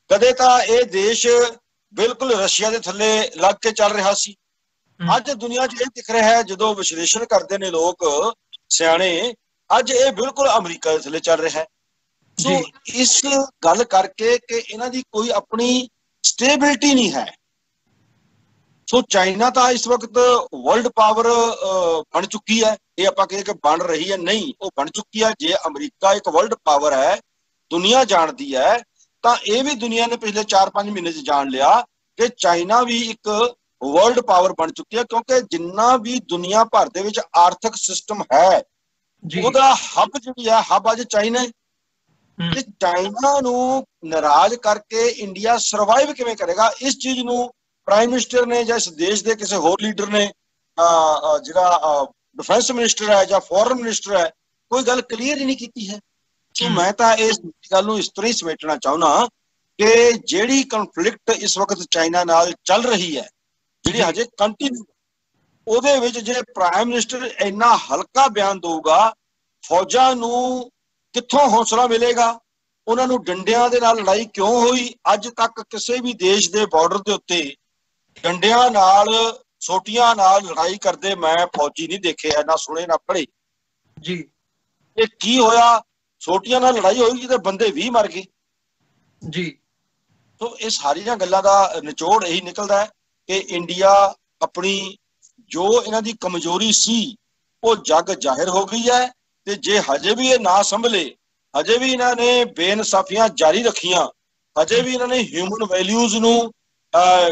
ਕਦੇ ਤਾਂ ਇਹ ਦੇਸ਼ ਬਿਲਕੁਲ ਰਸ਼ੀਆ ਦੇ ਥੱਲੇ ਲੱਗ ਕੇ ਚੱਲ ਰਿਹਾ ਸੀ, ਅੱਜ ਦੁਨੀਆ 'ਚ ਇਹ ਦਿਖ ਰਿਹਾ ਹੈ ਜਦੋਂ ਵਿਸ਼ਲੇਸ਼ਣ ਕਰਦੇ ਨੇ ਲੋਕ ਸਿਆਣੇ, ਅੱਜ ਇਹ ਬਿਲਕੁਲ ਅਮਰੀਕਾ ਦੇ ਥੱਲੇ ਚੱਲ ਰਿਹਾ ਹੈ। ਸੋ ਇਸ ਗੱਲ ਕਰਕੇ ਕਿ ਇਹਨਾਂ ਦੀ ਕੋਈ ਆਪਣੀ ਸਟੇਬਿਲਿਟੀ ਨਹੀਂ ਹੈ। ਸੋ ਚਾਈਨਾ ਤਾਂ ਇਸ ਵਕਤ ਵਰਲਡ ਪਾਵਰ ਬਣ ਚੁੱਕੀ ਹੈ, ਇਹ ਆਪਾਂ ਕਹੇ ਕਿ ਬਣ ਰਹੀ ਹੈ, ਨਹੀਂ, ਉਹ ਬਣ ਚੁੱਕੀ ਹੈ। ਜੇ ਅਮਰੀਕਾ ਇੱਕ ਵਰਲਡ ਪਾਵਰ ਹੈ, ਦੁਨੀਆ ਜਾਣਦੀ ਹੈ, ਤਾਂ ਇਹ ਵੀ ਦੁਨੀਆ ਨੇ ਪਿਛਲੇ 4-5 ਮਹੀਨੇ 'ਚ ਜਾਣ ਲਿਆ ਕਿ ਚਾਈਨਾ ਵੀ ਇੱਕ ਵਰਲਡ ਪਾਵਰ ਬਣ ਚੁੱਕੀ ਹੈ, ਕਿਉਂਕਿ ਜਿੰਨਾ ਵੀ ਦੁਨੀਆ ਭਰ ਦੇ ਵਿੱਚ ਆਰਥਿਕ ਸਿਸਟਮ ਹੈ ਉਹਦਾ ਹੱਬ ਜਿਹੜੀ ਹੈ ਹੱਬ ਅੱਜ ਚਾਈਨਾ ਹੈ। ਤੇ ਚਾਈਨਾ ਨੂੰ ਨਾਰਾਜ਼ ਕਰਕੇ ਇੰਡੀਆ ਸਰਵਾਈਵ ਕਿਵੇਂ ਕਰੇਗਾ, ਇਸ ਚੀਜ਼ ਨੂੰ ਪ੍ਰਾਈਮ ਮਿਨਿਸਟਰ ਨੇ ਜਾਂ ਇਸ ਦੇਸ਼ ਦੇ ਕਿਸੇ ਹੋਰ ਲੀਡਰ ਨੇ ਜਿਹੜਾ ਡਿਫੈਂਸ ਮਿਨਿਸਟਰ ਹੈ ਜਾਂ ਫੋਰਨ ਮਿਨਿਸਟਰ ਹੈ, ਕੋਈ ਗੱਲ ਕਲੀਅਰ ਹੀ ਨਹੀਂ ਕੀਤੀ ਹੈ। ਸੋ ਮੈਂ ਤਾਂ ਇਸ ਗੱਲ ਨੂੰ ਇਸ ਤਰ੍ਹਾਂ ਹੀ ਸਮੇਟਣਾ ਚਾਹੁੰਦਾ ਕਿ ਜਿਹੜੀ ਕਨਫਲਿਕਟ ਇਸ ਵਕਤ ਚਾਈਨਾ ਨਾਲ ਚੱਲ ਰਹੀ ਹੈ, ਜਿਹੜੀ ਹਜੇ ਕੰਟੀਨਿਊ, ਉਹਦੇ ਵਿੱਚ ਜੇ ਪ੍ਰਾਈਮ ਮਿਨਿਸਟਰ ਇੰਨਾ ਹਲਕਾ ਬਿਆਨ ਦਊਗਾ, ਫੌਜਾਂ ਨੂੰ ਕਿੱਥੋਂ ਹੌਸਲਾ ਮਿਲੇਗਾ? ਉਹਨਾਂ ਨੂੰ ਡੰਡਿਆਂ ਦੇ ਨਾਲ ਲੜਾਈ ਕਿਉਂ ਹੋਈ? ਅੱਜ ਤੱਕ ਕਿਸੇ ਵੀ ਦੇਸ਼ ਦੇ ਬਾਰਡਰ ਦੇ ਉੱਤੇ ਡੰਡਿਆਂ ਨਾਲ, ਸੋਟੀਆਂ ਨਾਲ ਲੜਾਈ ਕਰਦੇ ਮੈਂ ਫੌਜੀ ਨਹੀਂ ਦੇਖੇ, ਨਾ ਸੁਣੇ ਨਾ ਪੜ੍ਹੇ ਜੀ। ਇਹ ਕੀ ਹੋਇਆ? ਸੋਟੀਆਂ ਨਾਲ ਲੜਾਈ ਹੋਈ ਜਿਹਦੇ ਬੰਦੇ 20 ਮਰ ਗਏ ਜੀ। ਸੋ ਇਹ ਸਾਰੀਆਂ ਗੱਲਾਂ ਦਾ ਨਿਚੋੜ ਇਹੀ ਨਿਕਲਦਾ ਹੈ ਕਿ ਇੰਡੀਆ ਆਪਣੀ ਜੋ ਇਹਨਾਂ ਦੀ ਕਮਜ਼ੋਰੀ ਸੀ ਉਹ ਜੱਗ ਜ਼ਾਹਿਰ ਹੋ ਗਈ ਹੈ। ਤੇ ਜੇ ਹਜੇ ਵੀ ਇਹ ਨਾ ਸੰਭਲੇ, ਹਜੇ ਵੀ ਇਹਨਾਂ ਨੇ ਬੇਇਨਸਾਫੀਆਂ ਜਾਰੀ ਰੱਖੀਆਂ, ਹਜੇ ਵੀ ਇਹਨਾਂ ਨੇ ਹਿਊਮਨ ਵੈਲਿਊਜ਼ ਨੂੰ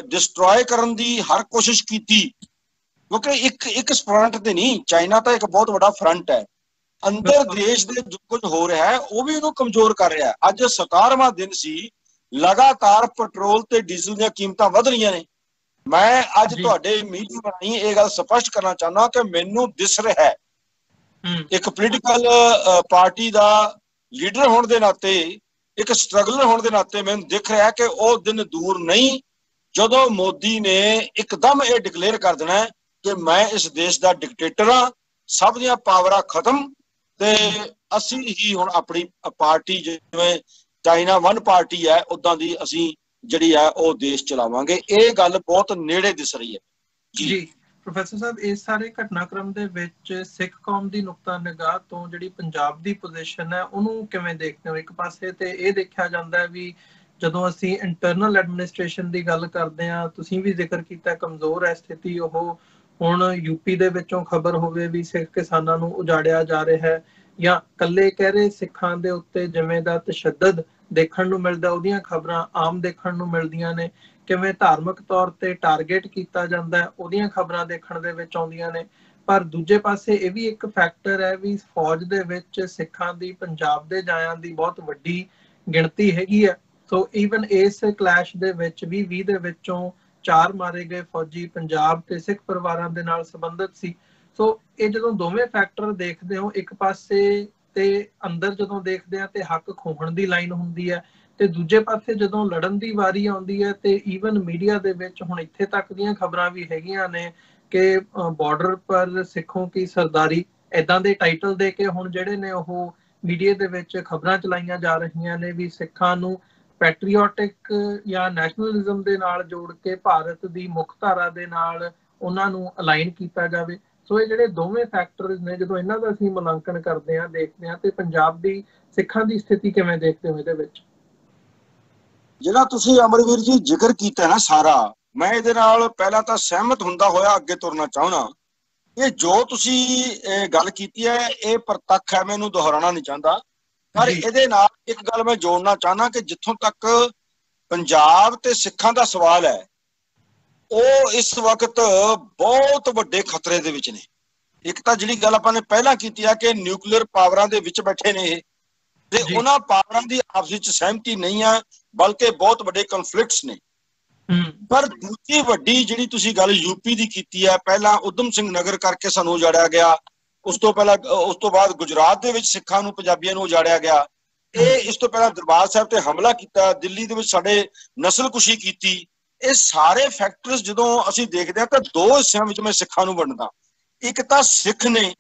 ਡਿਸਟਰੋਏ ਕਰਨ ਦੀ ਹਰ ਕੋਸ਼ਿਸ਼ ਕੀਤੀ, ਕਿਉਂਕਿ ਇੱਕ ਫਰੰਟ ਤੇ ਨਹੀਂ, ਚਾਈਨਾ ਤਾਂ ਇੱਕ ਬਹੁਤ ਵੱਡਾ ਫਰੰਟ ਹੈ। ਅੰਦਰ ਦੇਸ਼ ਦੇ ਜੋ ਕੁਝ ਹੋ ਰਿਹਾ ਹੈ ਉਹ ਵੀ ਇਹਨੂੰ ਕਮਜ਼ੋਰ ਕਰ ਰਿਹਾ ਹੈ। ਅੱਜ 17ਵਾਂ ਦਿਨ ਸੀ, ਲਗਾਤਾਰ ਪੈਟਰੋਲ ਤੇ ਡੀਜ਼ਲ ਦੀਆਂ ਕੀਮਤਾਂ ਵਧ ਰਹੀਆਂ ਨੇ। ਮੈਂ ਅੱਜ ਤੁਹਾਡੇ ਮੀਡੀਆ ਰਾਹੀਂ ਇਹ ਗੱਲ ਸਪਸ਼ਟ ਕਰਨਾ ਚਾਹੁੰਦਾ ਕਿ ਮੈਨੂੰ ਦਿਸ ਰਿਹਾ ਹੈ, ਇੱਕ ਪੋਲੀਟੀਕਲ ਪਾਰਟੀ ਦਾ ਲੀਡਰ ਹੋਣ ਦੇ ਨਾਤੇ, ਇੱਕ ਸਟਰਗਲਰ ਹੋਣ ਦੇ ਨਾਤੇ ਮੈਨੂੰ ਦਿਖ ਰਿਹਾ ਕਿ ਉਹ ਦਿਨ ਦੂਰ ਨਹੀਂ ਜਦੋਂ ਮੋਦੀ ਨੇ ਇੱਕਦਮ ਇਹ ਡਿਕਲੇਅਰ ਕਰ ਦੇਣਾ ਕਿ ਮੈਂ ਇਸ ਦੇਸ਼ ਦਾ ਡਿਕਟੇਟਰ ਹਾਂ, ਸਭ ਦੀਆਂ ਪਾਵਰਾਂ ਖਤਮ, ਤੇ ਅਸੀਂ ਹੀ ਹੁਣ ਆਪਣੀ ਪਾਰਟੀ, ਜਿਵੇਂ ਚਾਈਨਾ ਵਨ ਪਾਰਟੀ ਹੈ ਉਦਾਂ ਦੀ ਅਸੀਂ ਜਿਹੜੀ ਹੈ ਉਹ ਦੇਸ਼ ਚਲਾਵਾਂਗੇ। ਇਹ ਗੱਲ ਬਹੁਤ ਨੇੜੇ ਦਿਸ ਰਹੀ ਹੈ ਜੀ। ਪ੍ਰੋਫੈਸਰ ਸਾਹਿਬ, ਇਸ ਸਾਰੇ ਘਟਨਾਕ੍ਰਮ ਦੇ ਵਿੱਚ ਸਿੱਖ ਕੌਮ ਦੀ ਨੁਕਤਾ ਨਿਗਾਹ ਤੋਂ ਜਿਹੜੀ ਪੰਜਾਬ ਦੀ ਪੋਜੀਸ਼ਨ ਹੈ ਉਹਨੂੰ ਕਿਵੇਂ ਦੇਖਦੇ ਹੋ? ਇੱਕ ਪਾਸੇ ਤੇ ਇਹ ਦੇਖਿਆ ਜਾਂਦਾ ਹੈ ਵੀ ਜਦੋਂ ਅਸੀਂ ਇੰਟਰਨਲ ਐਡਮਿਨਿਸਟ੍ਰੇਸ਼ਨ ਦੀ ਗੱਲ ਕਰਦੇ ਹਾਂ, ਤੁਸੀਂ ਵੀ ਜ਼ਿਕਰ ਕੀਤਾ ਕਮਜ਼ੋਰ ਹੈ ਸਥਿਤੀ ਉਹ। ਹੁਣ ਯੂਪੀ ਦੇ ਵਿੱਚੋਂ ਖਬਰ ਹੋਵੇ ਵੀ ਸਿੱਖ ਕਿਸਾਨਾਂ ਨੂੰ ਉਜਾੜਿਆ ਜਾ ਰਿਹਾ ਹੈ, ਜਾਂ ਕੱਲੇ ਕਹਿ ਰਹੇ ਸਿੱਖਾਂ ਦੇ ਉੱਤੇ ਜਿਵੇਂ ਦਾ ਤਸ਼ੱਦਦ ਦੇਖਣ ਨੂੰ ਮਿਲਦਾ, ਉਹਦੀਆਂ ਖਬਰਾਂ ਆਮ ਦੇਖਣ ਨੂੰ ਮਿਲਦੀਆਂ ਨੇ। ਕਿਵੇਂ ਧਾਰਮਿਕ ਤੌਰ ਤੇ ਟਾਰਗੇਟ ਕੀਤਾ ਜਾਂਦਾ ਹੈ, ਉਹਦੀਆਂ ਖਬਰਾਂ ਦੇਖਣ ਦੇ ਵਿੱਚ ਆਉਂਦੀਆਂ ਨੇ। ਪਰ ਦੂਜੇ ਪਾਸੇ ਇਹ ਵੀ ਇੱਕ ਫੈਕਟਰ ਹੈ ਵੀ ਫੌਜ ਦੇ ਵਿੱਚ ਸਿੱਖਾਂ ਦੀ, ਪੰਜਾਬ ਦੇ ਜਾਇਆਂ ਦੀ ਬਹੁਤ ਵੱਡੀ ਗਿਣਤੀ ਹੈਗੀ ਹੈ। ਸੋ ਈਵਨ ਇਸ ਕਲੈਸ਼ ਦੇ ਵਿੱਚ ਵੀ 20 ਦੇ ਵਿੱਚੋਂ 4 ਮਾਰੇ ਗਏ ਫੌਜੀ ਪੰਜਾਬ ਤੇ ਸਿੱਖ ਪਰਿਵਾਰਾਂ ਦੇ ਨਾਲ ਸੰਬੰਧਿਤ ਸੀ। ਸੋ ਇਹ ਜਦੋਂ ਦੋਵੇਂ ਫੈਕਟਰ ਦੇਖਦੇ ਹੋ, ਇੱਕ ਪਾਸੇ ਤੇ ਅੰਦਰ ਜਦੋਂ ਦੇਖਦੇ ਆ ਤੇ ਹੱਕ ਖੋਹਣ ਦੀ ਲਾਈਨ ਹੁੰਦੀ ਹੈ, ਤੇ ਦੂਜੇ ਪਾਸੇ ਜਦੋਂ ਲੜਨ ਦੀ ਵਾਰੀ ਆਉਂਦੀ ਹੈ ਤੇ ਈਵਨ ਮੀਡੀਆ ਦੇ ਵਿੱਚ ਹੁਣ ਇੱਥੇ ਤੱਕ ਦੀਆਂ ਖਬਰਾਂ ਵੀ ਹੈਗੀਆਂ ਨੇ ਕਿ ਬਾਰਡਰ ਪਰ ਸਿੱਖੋਂ ਕੀ ਸਰਦਾਰੀ, ਏਦਾਂ ਦੇ ਟਾਈਟਲ ਦੇ ਕੇ ਹੁਣ ਜਿਹੜੇ ਨੇ ਉਹ ਮੀਡੀਆ ਦੇ ਵਿੱਚ ਖਬਰਾਂ ਚਲਾਈਆਂ ਜਾ ਰਹੀਆਂ ਨੇ ਵੀ ਸਿੱਖਾਂ ਨੂੰ ਪੈਟਰੀਓਟਿਕ ਜਾਂ ਨੈਸ਼ਨਲਿਜ਼ਮ ਦੇ ਨਾਲ ਜੋੜ ਕੇ ਭਾਰਤ ਦੀ ਮੁੱਖ ਧਾਰਾ ਦੇ ਨਾਲ ਉਹਨਾਂ ਨੂੰ ਅਲਾਈਨ ਕੀਤਾ ਜਾਵੇ। ਸੋ ਇਹ ਜਿਹੜੇ ਦੋਵੇਂ ਫੈਕਟਰਸ ਨੇ, ਜਦੋਂ ਇਹਨਾਂ ਦਾ ਅਸੀਂ ਮੁਲਾਂਕਣ ਕਰਦੇ ਹਾਂ, ਦੇਖਦੇ ਹਾਂ, ਤੇ ਪੰਜਾਬ ਦੀ ਸਿੱਖਾਂ ਦੀ ਸਥਿਤੀ ਕਿਵੇਂ ਦੇਖਦੇ ਹੋ ਇਹਦੇ ਵਿੱਚ? ਜਿਹੜਾ ਤੁਸੀਂ ਅਮਰਵੀਰ ਜੀ ਜ਼ਿਕਰ ਕੀਤਾ ਨਾ ਸਾਰਾ, ਮੈਂ ਇਹਦੇ ਨਾਲ ਪਹਿਲਾਂ ਤਾਂ ਸਹਿਮਤ ਹੁੰਦਾ ਹੋਇਆ ਅੱਗੇ ਤੁਰਨਾ ਚਾਹੁੰਦਾ। ਇਹ ਜੋ ਤੁਸੀਂ ਗੱਲ ਕੀਤੀ ਹੈ ਇਹ ਪ੍ਰਤੱਖ ਹੈ, ਮੈਨੂੰ ਦੁਹਰਾਉਣਾ ਨਹੀਂ ਚਾਹੁੰਦਾ, ਪਰ ਇਹਦੇ ਨਾਲ ਇੱਕ ਗੱਲ ਮੈਂ ਜੋੜਨਾ ਚਾਹੁੰਦਾ ਕਿ ਜਿੱਥੋਂ ਤੱਕ ਪੰਜਾਬ ਤੇ ਸਿੱਖਾਂ ਦਾ ਸਵਾਲ ਹੈ, ਉਹ ਇਸ ਵਕਤ ਬਹੁਤ ਵੱਡੇ ਖਤਰੇ ਦੇ ਵਿੱਚ ਨੇ। ਇੱਕ ਤਾਂ ਜਿਹੜੀ ਗੱਲ ਆਪਾਂ ਨੇ ਪਹਿਲਾਂ ਕੀਤੀ ਹੈ ਕਿ ਨਿਊਕਲੀਅਰ ਪਾਵਰਾਂ ਦੇ ਵਿੱਚ ਬੈਠੇ ਨੇ ਇਹ, ਤੇ ਉਹਨਾਂ ਪਾਵਰਾਂ ਦੀ ਆਪਸ ਵਿੱਚ ਸਹਿਮਤੀ ਨਹੀਂ ਹੈ, ਬਲਕਿ ਬਹੁਤ ਵੱਡੇ ਕਨਫਲਿਕਟਸ ਨੇ। ਪਰ ਦੂਜੀ ਵੱਡੀ ਜਿਹੜੀ ਤੁਸੀਂ ਗੱਲ ਯੂਪੀ ਦੀ ਕੀਤੀ ਹੈ, ਪਹਿਲਾਂ ਉਦਮ ਸਿੰਘ ਨਗਰ ਕਰਕੇ ਸਾਨੂੰ ਉਜਾੜਿਆ ਗਿਆ, ਉਸ ਤੋਂ ਬਾਅਦ ਗੁਜਰਾਤ ਦੇ ਵਿੱਚ ਸਿੱਖਾਂ ਨੂੰ, ਪੰਜਾਬੀਆਂ ਨੂੰ ਉਜਾੜਿਆ ਗਿਆ। ਇਹ ਇਸ ਤੋਂ ਪਹਿਲਾਂ ਦਰਬਾਰ ਸਾਹਿਬ ਤੇ ਹਮਲਾ ਕੀਤਾ, ਦਿੱਲੀ ਦੇ ਵਿੱਚ ਸਾਡੇ ਨਸਲਕੁਸ਼ੀ ਕੀਤੀ। ਇਹ ਸਾਰੇ ਫੈਕਟਰਸ ਜਦੋਂ ਅਸੀਂ ਦੇਖਦੇ ਹਾਂ ਤਾਂ ਦੋ ਹਿੱਸਿਆਂ ਵਿੱਚ ਮੈਂ ਸਿੱਖਾਂ ਨੂੰ ਵੰਡਦਾ। ਇੱਕ ਤਾਂ ਸਿੱਖ ਨੇ,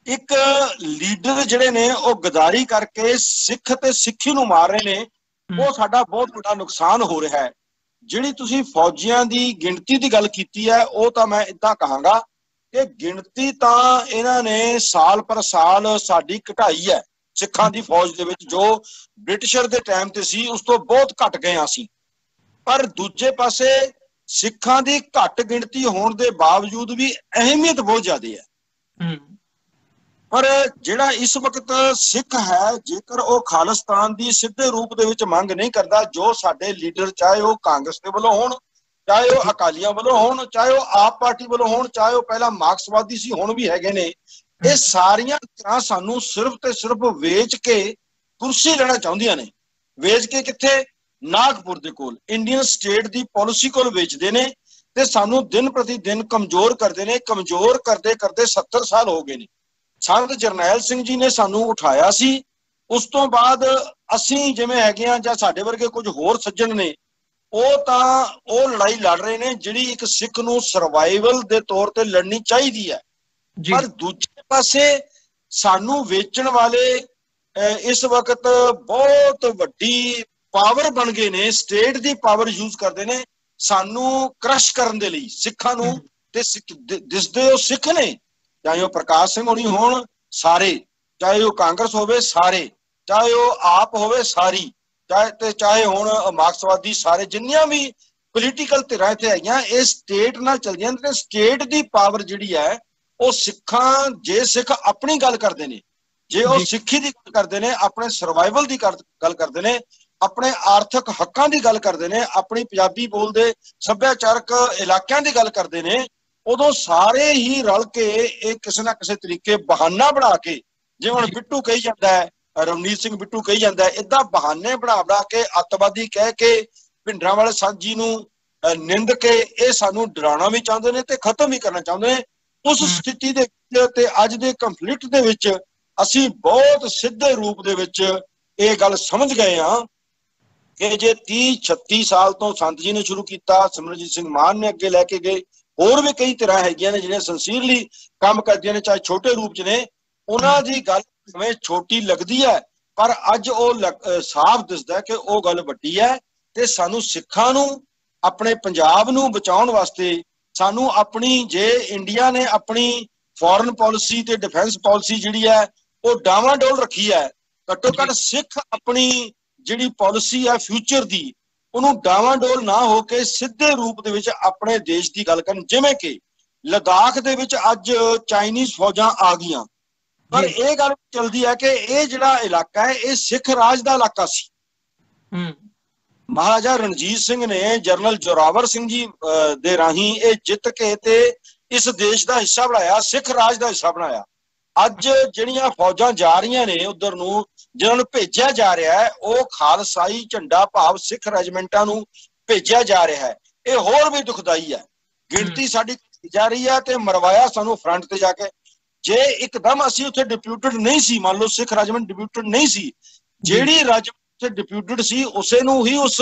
ਇੱਕ ਲੀਡਰ ਜਿਹੜੇ ਨੇ ਉਹ ਗਦਾਰੀ ਕਰਕੇ ਸਿੱਖ ਤੇ ਸਿੱਖੀ ਨੂੰ ਮਾਰ ਰਹੇ ਨੇ, ਉਹ ਸਾਡਾ ਬਹੁਤ ਵੱਡਾ ਨੁਕਸਾਨ ਹੋ ਰਿਹਾ ਹੈ। ਜਿਹੜੀ ਤੁਸੀਂ ਫੌਜੀਆਂ ਦੀ ਗਿਣਤੀ ਦੀ ਗੱਲ ਕੀਤੀ ਹੈ, ਉਹ ਤਾਂ ਮੈਂ ਏਦਾਂ ਕਹਾਂਗਾ ਕਿ ਗਿਣਤੀ ਤਾਂ ਇਹਨਾਂ ਨੇ ਸਾਲ ਪਰ ਸਾਲ ਸਾਡੀ ਘਟਾਈ ਹੈ ਸਿੱਖਾਂ ਦੀ ਫੌਜ ਦੇ ਵਿੱਚ, ਜੋ ਬ੍ਰਿਟਿਸ਼ਰ ਦੇ ਟਾਈਮ ਤੇ ਸੀ ਉਸ ਤੋਂ ਬਹੁਤ ਘਟ ਗਏ ਹਾਂ ਅਸੀਂ। ਪਰ ਦੂਜੇ ਪਾਸੇ ਸਿੱਖਾਂ ਦੀ ਘੱਟ ਗਿਣਤੀ ਹੋਣ ਦੇ ਬਾਵਜੂਦ ਵੀ ਅਹਿਮੀਅਤ ਬਹੁਤ ਜ਼ਿਆਦਾ ਹੈ। ਪਰ ਜਿਹੜਾ ਇਸ ਵਕਤ ਸਿੱਖ ਹੈ, ਜੇਕਰ ਉਹ ਖਾਲਿਸਤਾਨ ਦੀ ਸਿੱਧੇ ਰੂਪ ਦੇ ਵਿੱਚ ਮੰਗ ਨਹੀਂ ਕਰਦਾ, ਜੋ ਸਾਡੇ ਲੀਡਰ ਚਾਹੇ ਉਹ ਕਾਂਗਰਸ ਦੇ ਵੱਲੋਂ ਹੋਣ ਚਾਹੇ ਉਹ ਅਕਾਲੀਆਂ ਵੱਲੋਂ ਹੋਣ, ਚਾਹੇ ਉਹ ਆਪ ਪਾਰਟੀ ਵੱਲੋਂ ਹੋਣ, ਚਾਹੇ ਉਹ ਪਹਿਲਾਂ ਮਾਰਕਸਵਾਦੀ ਸੀ ਹੁਣ ਵੀ ਹੈਗੇ ਨੇ, ਇਹ ਸਾਰੀਆਂ ਧਿਰਾਂ ਸਾਨੂੰ ਸਿਰਫ ਤੇ ਸਿਰਫ ਵੇਚ ਕੇ ਕੁਰਸੀ ਲੈਣਾ ਚਾਹੁੰਦੀਆਂ ਨੇ। ਵੇਚ ਕੇ ਕਿੱਥੇ? ਨਾਗਪੁਰ ਦੇ ਕੋਲ, ਇੰਡੀਅਨ ਸਟੇਟ ਦੀ ਪਾਲਿਸੀ ਕੋਲ ਵੇਚਦੇ ਨੇ ਤੇ ਸਾਨੂੰ ਦਿਨ ਪ੍ਰਤੀ ਦਿਨ ਕਮਜ਼ੋਰ ਕਰਦੇ ਨੇ। ਕਮਜ਼ੋਰ ਕਰਦੇ ਕਰਦੇ 70 ਸਾਲ ਹੋ ਗਏ ਨੇ। ਸੰਤ ਜਰਨੈਲ ਸਿੰਘ ਜੀ ਨੇ ਸਾਨੂੰ ਉਠਾਇਆ ਸੀ, ਉਸ ਤੋਂ ਬਾਅਦ ਅਸੀਂ ਜਿਵੇਂ ਹੈਗੇ ਆ ਜਾਂ ਸਾਡੇ ਵਰਗੇ ਕੁਝ ਹੋਰ ਸੱਜਣ ਨੇ, ਉਹ ਲੜਾਈ ਲੜ ਰਹੇ ਨੇ ਜਿਹੜੀ ਇੱਕ ਸਿੱਖ ਨੂੰ ਸਰਵਾਈਵਲ ਦੇ ਤੌਰ ਤੇ ਲੜਨੀ ਚਾਹੀਦੀ ਹੈ। ਪਰ ਦੂਜੇ ਪਾਸੇ ਸਾਨੂੰ ਵੇਚਣ ਵਾਲੇ ਇਸ ਵਕਤ ਬਹੁਤ ਵੱਡੀ ਪਾਵਰ ਬਣ ਗਏ ਨੇ, ਸਟੇਟ ਦੀ ਪਾਵਰ ਯੂਜ਼ ਕਰਦੇ ਨੇ ਸਾਨੂੰ ਕ੍ਰਸ਼ ਕਰਨ ਦੇ ਲਈ, ਸਿੱਖਾਂ ਨੂੰ। ਤੇ ਦਿਸਦੇ ਉਹ ਸਿੱਖ ਨੇ, ਚਾਹੇ ਉਹ ਪ੍ਰਕਾਸ਼ ਸਿੰਘ ਹੋਣੀ ਹੋਣ ਸਾਰੇ, ਚਾਹੇ ਉਹ ਕਾਂਗਰਸ ਹੋਵੇ ਸਾਰੇ, ਚਾਹੇ ਉਹ ਆਪ ਹੋਵੇ ਸਾਰੀ, ਚਾਹੇ ਹੁਣ ਮਾਰਕਸਵਾਦੀ, ਸਾਰੇ ਜਿੰਨੀਆਂ ਵੀ ਪੋਲੀਟੀਕਲ ਧਿਰਾਂ ਇੱਥੇ ਆਈਆਂ, ਇਹ ਸਟੇਟ ਨਾਲ ਚੱਲਦੀਆਂ ਨੇ। ਸਟੇਟ ਦੀ ਪਾਵਰ ਜਿਹੜੀ ਹੈ ਉਹ ਸਿੱਖਾਂ, ਜੇ ਸਿੱਖ ਆਪਣੀ ਗੱਲ ਕਰਦੇ ਨੇ, ਜੇ ਉਹ ਸਿੱਖੀ ਦੀ ਗੱਲ ਕਰਦੇ ਨੇ, ਆਪਣੇ ਸਰਵਾਈਵਲ ਦੀ ਗੱਲ ਕਰਦੇ ਨੇ, ਆਪਣੇ ਆਰਥਿਕ ਹੱਕਾਂ ਦੀ ਗੱਲ ਕਰਦੇ ਨੇ, ਆਪਣੀ ਪੰਜਾਬੀ ਬੋਲਦੇ ਸੱਭਿਆਚਾਰਕ ਇਲਾਕਿਆਂ ਦੀ ਗੱਲ ਕਰਦੇ ਨੇ, ਉਦੋਂ ਸਾਰੇ ਹੀ ਰਲ ਕੇ ਇਹ ਕਿਸੇ ਨਾ ਕਿਸੇ ਤਰੀਕੇ ਬਹਾਨਾ ਬਣਾ ਕੇ, ਜਿਵੇਂ ਹੁਣ ਬਿੱਟੂ ਕਹੀ ਜਾਂਦਾ ਹੈ, ਰਵਨੀਤ ਸਿੰਘ ਬਿੱਟੂ ਕਹੀ ਜਾਂਦਾ ਹੈ, ਏਦਾਂ ਬਹਾਨੇ ਬਣਾ ਕੇ ਅੱਤਵਾਦੀ ਕਹਿ ਕੇ ਭਿੰਡਰਾਂ ਵਾਲੇ ਸਾਂਝੀ ਨੂੰ ਨਿੰਦ ਕੇ ਇਹ ਸਾਨੂੰ ਡਰਾਉਣਾ ਵੀ ਚਾਹੁੰਦੇ ਨੇ ਤੇ ਖਤਮ ਵੀ ਕਰਨਾ ਚਾਹੁੰਦੇ ਨੇ। ਉਸ ਸਥਿਤੀ ਦੇ ਵਿੱਚ ਤੇ ਅੱਜ ਦੇ ਕੰਫਲਿਕਟ ਦੇ ਵਿੱਚ ਅਸੀਂ ਬਹੁਤ ਸਿੱਧੇ ਰੂਪ ਦੇ ਵਿੱਚ ਇਹ ਗੱਲ ਸਮਝ ਗਏ ਹਾਂ ਕਿ ਜੇ 30-36 ਸਾਲ ਤੋਂ ਸੰਤ ਜੀ ਨੇ ਸ਼ੁਰੂ ਕੀਤਾ, ਸਿਮਰਨਜੀਤ ਸਿੰਘ ਮਾਨ ਨੇ ਅੱਗੇ ਲੈ ਕੇ ਗਏ, ਹੋਰ ਵੀ ਕਈ ਤਰ੍ਹਾਂ ਹੈਗੀਆਂ ਨੇ ਜਿਹੜੀਆਂ ਸਿੰਸੀਅਰਲੀ ਕੰਮ ਕਰਦੀਆਂ ਨੇ, ਚਾਹੇ ਛੋਟੇ ਰੂਪ 'ਚ ਨੇ, ਉਹਨਾਂ ਦੀ ਗੱਲ ਜਿਵੇਂ ਛੋਟੀ ਲੱਗਦੀ ਹੈ ਪਰ ਅੱਜ ਉਹ ਸਾਫ਼ ਦਿਸਦਾ ਕਿ ਉਹ ਗੱਲ ਵੱਡੀ ਹੈ। ਤੇ ਸਾਨੂੰ ਸਿੱਖਾਂ ਨੂੰ, ਆਪਣੇ ਪੰਜਾਬ ਨੂੰ ਬਚਾਉਣ ਵਾਸਤੇ ਸਾਨੂੰ ਆਪਣੀ, ਜੇ ਇੰਡੀਆ ਨੇ ਆਪਣੀ ਫੋਰਨ ਪਾਲਿਸੀ ਤੇ ਡਿਫੈਂਸ ਪਾਲਿਸੀ ਜਿਹੜੀ ਹੈ ਉਹ ਡਾਵਾਂਡੋਲ ਰੱਖੀ ਹੈ, ਘੱਟੋ ਘੱਟ ਸਿੱਖ ਆਪਣੀ ਜਿਹੜੀ ਪਾਲਿਸੀ ਹੈ ਫਿਊਚਰ ਦੀ, ਉਹਨੂੰ ਡਾਵਾਂਡੋਲ ਨਾ ਹੋ ਕੇ ਸਿੱਧੇ ਰੂਪ ਦੇ ਵਿੱਚ ਆਪਣੇ ਦੇਸ਼ ਦੀ ਗੱਲ ਕਰਨ। ਜਿਵੇਂ ਕਿ ਲਦਾਖ ਦੇ ਵਿੱਚ ਅੱਜ ਚਾਈਨੀਜ਼ ਫੌਜਾਂ ਆ ਗਈਆਂ, ਪਰ ਇਹ ਗੱਲ ਚੱਲਦੀ ਹੈ ਕਿ ਇਹ ਜਿਹੜਾ ਇਲਾਕਾ ਹੈ ਇਹ ਸਿੱਖ ਰਾਜ ਦਾ ਇਲਾਕਾ ਸੀ। ਮਹਾਰਾਜਾ ਰਣਜੀਤ ਸਿੰਘ ਨੇ ਜਨਰਲ ਜ਼ੋਰਾਵਰ ਸਿੰਘ ਜੀ ਦੇ ਰਾਹੀਂ ਇਹ ਜਿੱਤ ਕੇ ਤੇ ਇਸ ਦੇਸ਼ ਦਾ ਹਿੱਸਾ ਬਣਾਇਆ, ਸਿੱਖ ਰਾਜ ਦਾ ਹਿੱਸਾ ਬਣਾਇਆ। ਅੱਜ ਜਿਹੜੀਆਂ ਫੌਜਾਂ ਜਾ ਰਹੀਆਂ ਨੇ ਉਧਰ ਨੂੰ, ਜਿਹਨਾਂ ਨੂੰ ਭੇਜਿਆ ਜਾ ਰਿਹਾ ਹੈ, ਉਹ ਖਾਲਸਾਈ ਝੰਡਾ ਭਾਵ ਸਿੱਖ ਰੈਜੀਮੈਂਟਾਂ ਨੂੰ ਭੇਜਿਆ ਜਾ ਰਿਹਾ ਹੈ। ਇਹ ਹੋਰ ਵੀ ਦੁਖਦਾਈ ਹੈ। ਗਿਣਤੀ ਸਾਡੀ ਜਾ ਰਹੀ ਹੈ ਤੇ ਮਰਵਾਇਆ ਸਾਨੂੰ ਫਰੰਟ ਤੇ ਜਾ ਕੇ। ਜੇ ਇੱਕਦਮ ਅਸੀਂ ਉੱਥੇ ਡਿਪਿਊਟਡ ਨਹੀਂ ਸੀ, ਮੰਨ ਲਓ ਸਿੱਖ ਰੈਜੀਮੈਂਟ ਡਿਪਿਊਟਡ ਨਹੀਂ ਸੀ, ਜਿਹੜੀ ਰੈਜੀਮੈਂਟ ਡਿਪਿਊਟਡ ਸੀ ਉਸੇ ਨੂੰ ਹੀ ਉਸ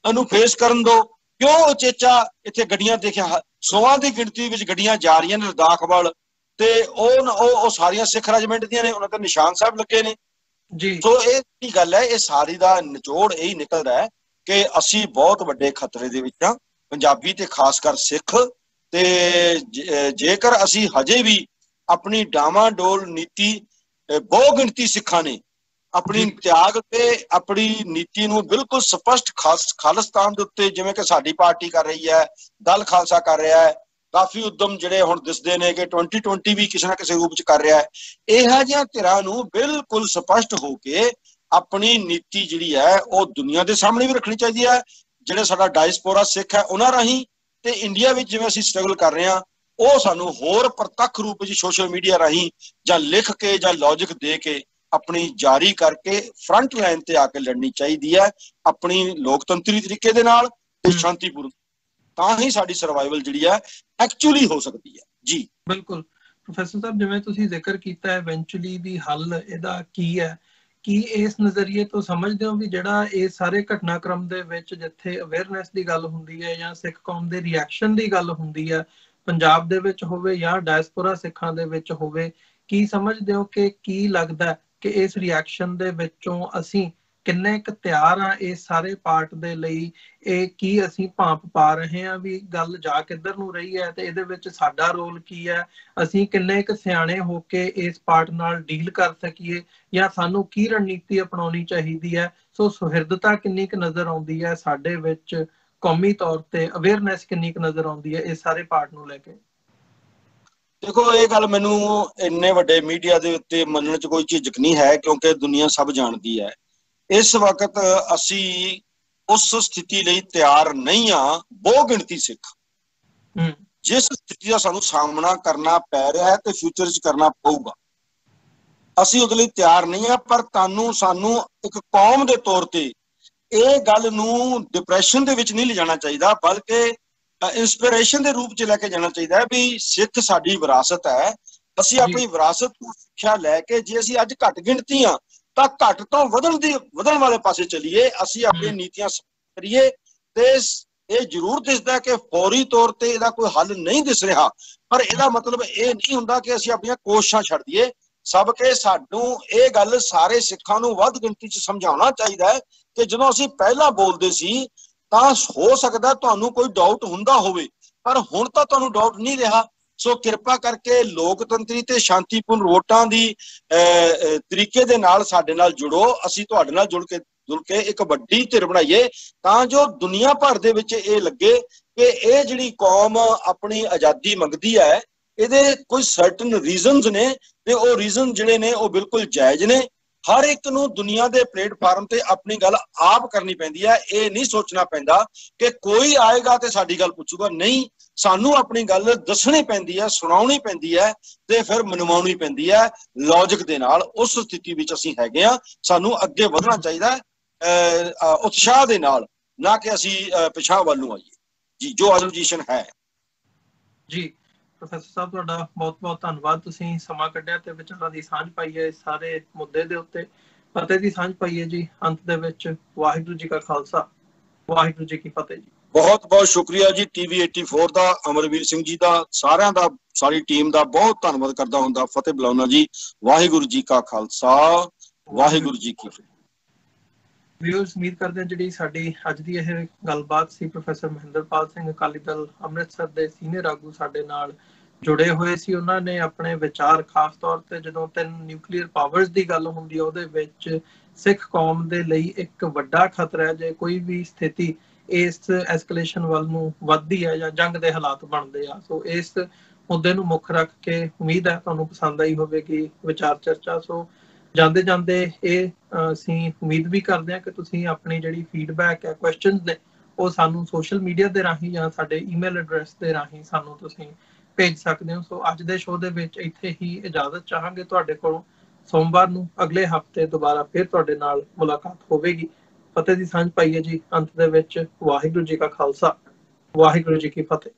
ਨੂੰ ਫੇਸ ਕਰਨ ਦੋ। ਕਿਉਂ ਉਚੇਚਾ ਇੱਥੇ ਗੱਡੀਆਂ ਦੇਖਿਆ, 100 ਦੀ ਗਿਣਤੀ ਵਿੱਚ ਗੱਡੀਆਂ ਜਾ ਰਹੀਆਂ ਨੇ ਲਦਾਖ ਵੱਲ, ਤੇ ਉਹ ਸਾਰੀਆਂ ਸਿੱਖ ਰੈਜੀਮੈਂਟ ਦੀਆਂ ਨੇ, ਉਹਨਾਂ ਤੇ ਨਿਸ਼ਾਨ ਸਾਹਿਬ ਲੱਗੇ ਨੇ ਜੀ। ਸੋ ਇਹ ਕੀ ਗੱਲ ਹੈ, ਇਹ ਸਾਰੀ ਦਾ ਨਿਚੋੜ ਇਹੀ ਨਿਕਲਦਾ ਹੈ ਕਿ ਅਸੀਂ ਬਹੁਤ ਵੱਡੇ ਖਤਰੇ ਦੇ ਵਿੱਚ ਹਾਂ, ਪੰਜਾਬੀ ਤੇ ਖਾਸ ਕਰ ਸਿੱਖ। ਤੇ ਜੇਕਰ ਅਸੀਂ ਹਜੇ ਵੀ ਆਪਣੀ ਡਾਵਾਂਡੋਲ ਨੀਤੀ, ਬਹੁ ਗਿਣਤੀ ਸਿੱਖਾਂ ਨੇ ਆਪਣੀ ਤਿਆਗ ਤੇ ਆਪਣੀ ਨੀਤੀ ਨੂੰ ਬਿਲਕੁਲ ਸਪਸ਼ਟ ਖਾਲਿਸਤਾਨ ਦੇ ਉੱਤੇ, ਜਿਵੇਂ ਕਿ ਸਾਡੀ ਪਾਰਟੀ ਕਰ ਰਹੀ ਹੈ, ਦਲ ਖਾਲਸਾ ਕਰ ਰਿਹਾ ਹੈ, ਕਾਫੀ ਉਦਮ ਜਿਹੜੇ ਹੁਣ ਦਿਸਦੇ ਨੇ ਕਿ 2020 ਵੀ ਕਿਸੇ ਨਾ ਕਿਸੇ ਰੂਪ ਚ ਕਰ ਰਿਹਾ ਹੈ, ਇਹੋ ਜਿਹੀਆਂ ਧਿਰਾਂ ਨੂੰ ਬਿਲਕੁਲ ਸਪਸ਼ਟ ਹੋ ਕੇ ਆਪਣੀ ਨੀਤੀ ਜਿਹੜੀ ਹੈ ਉਹ ਦੁਨੀਆ ਦੇ ਸਾਹਮਣੇ ਵੀ ਰੱਖਣੀ ਚਾਹੀਦੀ ਹੈ। ਜਿਹੜੇ ਸਾਡਾ ਡਾਇਸਪੋਰਾ ਸਿੱਖ ਹੈ ਉਹਨਾਂ ਰਾਹੀਂ, ਤੇ ਇੰਡੀਆ ਵਿੱਚ ਜਿਵੇਂ ਅਸੀਂ ਸਟਰਗਲ ਕਰ ਰਹੇ ਹਾਂ, ਉਹ ਸਾਨੂੰ ਹੋਰ ਪ੍ਰਤੱਖ ਰੂਪ ਵਿੱਚ ਸੋਸ਼ਲ ਮੀਡੀਆ ਰਾਹੀਂ ਜਾਂ ਲਿਖ ਕੇ ਜਾਂ ਲੌਜਿਕ ਦੇ ਕੇ ਆਪਣੀ ਜਾਰੀ ਕਰਕੇ ਫਰੰਟ ਲਾਈਨ ਤੇ ਆ ਕੇ ਲੜਨੀ ਚਾਹੀਦੀ ਹੈ, ਆਪਣੀ ਲੋਕਤੰਤਰੀ ਤਰੀਕੇ ਦੇ ਨਾਲ ਤੇ ਸ਼ਾਂਤੀਪੂਰਨ। ਤਾਂ ਹੀ ਸਾਡੀ ਸਰਵਾਈਵਲ ਜਿਹੜੀ ਹੈ ਐਕਚੁਅਲੀ ਹੋ ਸਕਦੀ ਹੈ। ਜੀ ਬਿਲਕੁਲ ਪ੍ਰੋਫੈਸਰ ਸਾਹਿਬ, ਜਿਵੇਂ ਤੁਸੀਂ ਜ਼ਿਕਰ ਕੀਤਾ ਹੈ ਇਵੈਂਚੁਅਲੀ ਦੀ ਹੱਲ ਇਹਦਾ ਕੀ ਹੈ, ਕੀ ਇਸ ਨਜ਼ਰੀਏ ਤੋਂ ਸਮਝਦੇ ਹੋ ਵੀ ਜਿਹੜਾ ਇਹ ਸਾਰੇ ਘਟਨਾਕ੍ਰਮ ਦੇ ਵਿੱਚ ਜਿੱਥੇ ਅਵੇਅਰਨੈਸ ਦੀ ਗੱਲ ਹੁੰਦੀ ਹੈ ਜਾਂ ਸਿੱਖ ਕੌਮ ਦੇ ਰਿਐਕਸ਼ਨ ਦੀ ਗੱਲ ਹੁੰਦੀ ਹੈ, ਪੰਜਾਬ ਦੇ ਵਿੱਚ ਹੋਵੇ ਜਾਂ ਡਾਇਸਪੋਰਾ ਸਿੱਖਾਂ ਦੇ ਵਿੱਚ ਹੋਵੇ, ਕੀ ਸਮਝਦੇ ਹੋ ਕਿ ਕੀ ਲੱਗਦਾ ਕਿ ਇਸ ਰਿਐਕਸ਼ਨ ਦੇ ਵਿੱਚੋਂ ਅਸੀਂ ਕਿੰਨੇ ਕੁ ਤਿਆਰ ਆ ਇਸ ਸਾਰੇ ਪਾਰਟ ਦੇ ਲਈ? ਇਹ ਕੀ ਅਸੀਂ ਭਾਂਪ ਪਾ ਰਹੇ ਹਾਂ ਵੀ ਗੱਲ ਜਾ ਕਿੱਧਰ ਨੂੰ ਰਹੀ ਹੈ ਤੇ ਇਹਦੇ ਵਿੱਚ ਸਾਡਾ ਰੋਲ ਕੀ ਹੈ? ਅਸੀਂ ਕਿੰਨੇ ਕੁ ਸਿਆਣੇ ਹੋ ਕੇ ਇਸ ਪਾਰਟ ਨਾਲ ਡੀਲ ਕਰ ਸਕੀਏ ਜਾਂ ਸਾਨੂੰ ਕੀ ਰਣਨੀਤੀ ਅਪਣਾਉਣੀ ਚਾਹੀਦੀ ਹੈ? ਸੋ ਸੁਹਿਰਦਤਾ ਕਿੰਨੀ ਕੁ ਨਜ਼ਰ ਆਉਂਦੀ ਹੈ ਸਾਡੇ ਵਿੱਚ, ਕੌਮੀ ਤੌਰ ਤੇ ਅਵੇਅਰਨੈਸ ਕਿੰਨੀ ਕੁ ਨਜ਼ਰ ਆਉਂਦੀ ਹੈ ਇਸ ਸਾਰੇ ਪਾਰਟ ਨੂੰ ਲੈ ਕੇ? ਦੇਖੋ, ਇਹ ਗੱਲ ਮੈਨੂੰ ਇੰਨੇ ਵੱਡੇ ਮੀਡੀਆ ਦੇ ਉੱਤੇ ਮੰਨਣ 'ਚ ਕੋਈ ਝਿਜਕ ਨਹੀਂ ਹੈ, ਕਿਉਂਕਿ ਦੁਨੀਆ ਸਭ ਜਾਣਦੀ ਹੈ। ਇਸ ਵਕਤ ਅਸੀਂ ਉਸ ਸਥਿਤੀ ਲਈ ਤਿਆਰ ਨਹੀਂ ਆ ਬਹੁ ਗਿਣਤੀ ਸਿੱਖ। ਜਿਸ ਸਥਿਤੀ ਦਾ ਸਾਨੂੰ ਸਾਹਮਣਾ ਕਰਨਾ ਪੈ ਰਿਹਾ ਹੈ ਤੇ ਫਿਊਚਰ 'ਚ ਕਰਨਾ ਪਊਗਾ, ਅਸੀਂ ਉਹਦੇ ਲਈ ਤਿਆਰ ਨਹੀਂ ਆ। ਪਰ ਤੁਹਾਨੂੰ ਸਾਨੂੰ ਇੱਕ ਕੌਮ ਦੇ ਤੌਰ ਤੇ ਇਹ ਗੱਲ ਨੂੰ ਡਿਪਰੈਸ਼ਨ ਦੇ ਵਿੱਚ ਨਹੀਂ ਲਿਜਾਣਾ ਚਾਹੀਦਾ, ਬਲਕਿ ਇੰਸਪੀਰੇਸ਼ਨ ਦੇ ਰੂਪ 'ਚ ਲੈ ਕੇ ਜਾਣਾ ਚਾਹੀਦਾ ਹੈ ਵੀ ਸਿੱਖ ਸਾਡੀ ਵਿਰਾਸਤ ਹੈ। ਅਸੀਂ ਆਪਣੀ ਵਿਰਾਸਤ ਤੋਂ ਸਿੱਖਿਆ ਲੈ ਕੇ ਜੇ ਅਸੀਂ ਅੱਜ ਘੱਟ ਗਿਣਤੀ ਆ ਤਾਂ ਘੱਟ ਤੋਂ ਵਧਣ ਵਾਲੇ ਪਾਸੇ ਚੱਲੀਏ। ਅਸੀਂ ਆਪਣੀ ਨੀਤੀਆਂ ਕਰੀਏ ਤੇ ਇਹ ਜ਼ਰੂਰ ਦਿਸਦਾ ਕਿ ਫੌਰੀ ਤੌਰ ਤੇ ਇਹਦਾ ਕੋਈ ਹੱਲ ਨਹੀਂ ਦਿਸ ਰਿਹਾ, ਪਰ ਇਹਦਾ ਮਤਲਬ ਇਹ ਨਹੀਂ ਹੁੰਦਾ ਕਿ ਅਸੀਂ ਆਪਣੀਆਂ ਕੋਸ਼ਿਸ਼ਾਂ ਛੱਡ ਦਈਏ। ਸਭ ਕੇ ਸਾਨੂੰ ਇਹ ਗੱਲ ਸਾਰੇ ਸਿੱਖਾਂ ਨੂੰ ਵੱਧ ਗਿਣਤੀ 'ਚ ਸਮਝਾਉਣਾ ਚਾਹੀਦਾ ਹੈ ਕਿ ਜਦੋਂ ਅਸੀਂ ਪਹਿਲਾਂ ਬੋਲਦੇ ਸੀ ਤਾਂ ਹੋ ਸਕਦਾ ਤੁਹਾਨੂੰ ਕੋਈ ਡਾਊਟ ਹੁੰਦਾ ਹੋਵੇ, ਪਰ ਹੁਣ ਤਾਂ ਤੁਹਾਨੂੰ ਡਾਊਟ ਨਹੀਂ ਰਿਹਾ। ਸੋ ਕਿਰਪਾ ਕਰਕੇ ਲੋਕਤੰਤਰੀ ਤੇ ਸ਼ਾਂਤੀਪੂਰਨ ਵੋਟਾਂ ਦੀ ਤਰੀਕੇ ਦੇ ਨਾਲ ਸਾਡੇ ਨਾਲ ਜੁੜੋ। ਅਸੀਂ ਤੁਹਾਡੇ ਨਾਲ ਜੁੜ ਕੇ ਇੱਕ ਵੱਡੀ ਧਿਰ ਬਣਾਈਏ ਤਾਂ ਜੋ ਦੁਨੀਆ ਭਰ ਦੇ ਵਿੱਚ ਇਹ ਲੱਗੇ ਕਿ ਇਹ ਜਿਹੜੀ ਕੌਮ ਆਪਣੀ ਆਜ਼ਾਦੀ ਮੰਗਦੀ ਹੈ, ਇਹਦੇ ਕੋਈ ਸਰਟਨ ਰੀਜ਼ਨਸ ਨੇ ਤੇ ਉਹ ਰੀਜ਼ਨ ਜਿਹੜੇ ਨੇ ਉਹ ਬਿਲਕੁਲ ਜਾਇਜ਼ ਨੇ। ਹਰ ਇੱਕ ਨੂੰ ਦੁਨੀਆ ਦੇ ਪਲੇਟਫਾਰਮ ਤੇ ਆਪਣੀ ਗੱਲ ਆਪ ਕਰਨੀ ਪੈਂਦੀ ਹੈ। ਇਹ ਨਹੀਂ ਸੋਚਣਾ ਪੈਂਦਾ ਕਿ ਕੋਈ ਆਏਗਾ ਤੇ ਸਾਡੀ ਗੱਲ ਪੁੱਛੂਗਾ। ਨਹੀਂ, ਸਾਨੂੰ ਆਪਣੀ ਗੱਲ ਦੱਸਣੀ ਪੈਂਦੀ ਹੈ, ਸੁਣਾਉਣੀ ਪੈਂਦੀ ਹੈ ਤੇ ਫਿਰ ਮਨਵਾਉਣੀ ਪੈਂਦੀ ਹੈ ਲੌਜਿਕ ਦੇ ਨਾਲ। ਉਸ ਸਥਿਤੀ ਵਿੱਚ ਅਸੀਂ ਹੈਗੇ ਆ। ਸਾਨੂੰ ਅੱਗੇ ਵਧਣਾ ਚਾਹੀਦਾ ਹੈ ਉਤਸ਼ਾਹ ਦੇ ਨਾਲ, ਨਾ ਕਿ ਅਸੀਂ ਪਿਛਾਂਹ ਵੱਲ ਨੂੰ ਆਈਏ ਜੀ, ਜੋ ਐਜੂਕੇਸ਼ਨ ਹੈ ਜੀ। ਪ੍ਰੋਫੈਸਰ ਸਾਹਿਬ, ਤੁਹਾਡਾ ਬਹੁਤ ਬਹੁਤ ਧੰਨਵਾਦ। ਤੁਸੀਂ ਸਮਾਂ ਕੱਢਿਆ ਤੇ ਵਿਚਾਰਾਂ ਦੀ ਸਾਂਝ ਪਾਈ ਹੈ, ਸਾਰੇ ਮੁੱਦੇ ਦੇ ਉੱਤੇ ਫਤਿਹ ਦੀ ਸਾਂਝ ਪਾਈ ਹੈ ਜੀ। ਅੰਤ ਦੇ ਵਿੱਚ ਵਾਹਿਗੁਰੂ ਜੀ ਕਾ ਖਾਲਸਾ, ਵਾਹਿਗੁਰੂ ਜੀ ਕੀ ਫਤਿਹ ਜੀ। ਬਹੁਤ ਬਹੁਤ ਸ਼ੁਕਰੀਆ ਜੀ TV 84 ਦਾ, ਅਮਰਵੀਰ ਸਿੰਘ ਜੀ ਦਾ, ਸਾਰਿਆਂ ਦਾ, ਸਾਰੀ ਟੀਮ ਦਾ ਬਹੁਤ ਧੰਨਵਾਦ ਕਰਦਾ ਹੁੰਦਾ। ਫਤਿਹ ਬੁਲਾਉਣਾ ਜੀ। ਵਾਹਿਗੁਰੂ ਜੀ ਕਾ ਖਾਲਸਾ, ਵਾਹਿਗੁਰੂ ਜੀ ਕੀ ਫਤਿਹ। ਵਿਊਅਰਸ, ਉਮੀਦ ਕਰਦੇ ਹਾਂ ਜਿਹੜੀ ਸਾਡੀ ਅੱਜ ਦੀ ਇਹ ਗੱਲਬਾਤ ਸੀ, ਪ੍ਰੋਫੈਸਰ ਮਹਿੰਦਰਪਾਲ ਸਿੰਘ ਅਕਾਲੀ ਦਲ ਅੰਮ੍ਰਿਤਸਰ ਦੇ ਸੀਨੀਅਰ ਆਗੂ ਸਾਡੇ ਨਾਲ ਜੁੜੇ ਹੋਏ ਸੀ। ਉਹਨਾਂ ਨੇ ਆਪਣੇ ਵਿਚਾਰ, ਖਾਸ ਤੌਰ ਤੇ ਜਦੋਂ 3 ਨਿਊਕਲੀਅਰ ਪਾਵਰਸ ਦੀ ਗੱਲ ਹੁੰਦੀ ਹੈ ਉਹਦੇ ਵਿੱਚ ਸਿੱਖ ਕੌਮ ਦੇ ਲਈ ਇੱਕ ਵੱਡਾ ਖਤਰਾ ਹੈ ਜੇ ਕੋਈ ਵੀ ਸਥਿਤੀ ਇਸ ਐਸਕੇਲੇਸ਼ਨ ਵੱਲ ਨੂੰ ਵੱਧਦੀ ਹੈ ਜਾਂ ਜੰਗ ਦੇ ਹਾਲਾਤ ਬਣਦੇ ਆ। ਸੋ ਇਸ ਮੁੱਦੇ ਨੂੰ ਮੁੱਖ ਰੱਖ ਕੇ ਉਮੀਦ ਹੈ ਤੁਹਾਨੂੰ ਪਸੰਦ ਆਈ ਹੋਵੇਗੀ ਵਿਚਾਰ ਚਰਚਾ। ਸੋ ਜਾਂਦੇ ਜਾਂਦੇ ਇਹ ਅਸੀਂ ਉਮੀਦ ਵੀ ਕਰਦੇ ਹਾਂ ਕਿ ਤੁਸੀਂ ਆਪਣੀ ਜਿਹੜੀ ਫੀਡਬੈਕ ਹੈ, ਕੁਐਸਚਨਸ ਨੇ, ਉਹ ਸਾਨੂੰ ਸੋਸ਼ਲ ਮੀਡੀਆ ਦੇ ਰਾਹੀਂ ਜਾਂ ਸਾਡੇ ਈਮੇਲ ਐਡਰੈਸ ਦੇ ਰਾਹੀਂ ਸਾਨੂੰ ਤੁਸੀਂ ਭੇਜ ਸਕਦੇ ਹੋ। ਸੋ ਅੱਜ ਦੇ ਸ਼ੋਅ ਦੇ ਵਿੱਚ ਇੱਥੇ ਹੀ ਇਜਾਜ਼ਤ ਚਾਹਾਂਗੇ ਤੁਹਾਡੇ ਕੋਲੋਂ। ਸੋਮਵਾਰ ਨੂੰ ਅਗਲੇ ਹਫਤੇ ਦੁਬਾਰਾ ਫਿਰ ਤੁਹਾਡੇ ਨਾਲ ਮੁਲਾਕਾਤ ਹੋਵੇਗੀ। ਫਤਿਹ ਦੀ ਸਾਂਝ ਪਾਈਏ ਜੀ। ਅੰਤ ਦੇ ਵਿੱਚ ਵਾਹਿਗੁਰੂ ਜੀ ਕਾ ਖਾਲਸਾ, ਵਾਹਿਗੁਰੂ ਜੀ ਕੀ ਫਤਿਹ।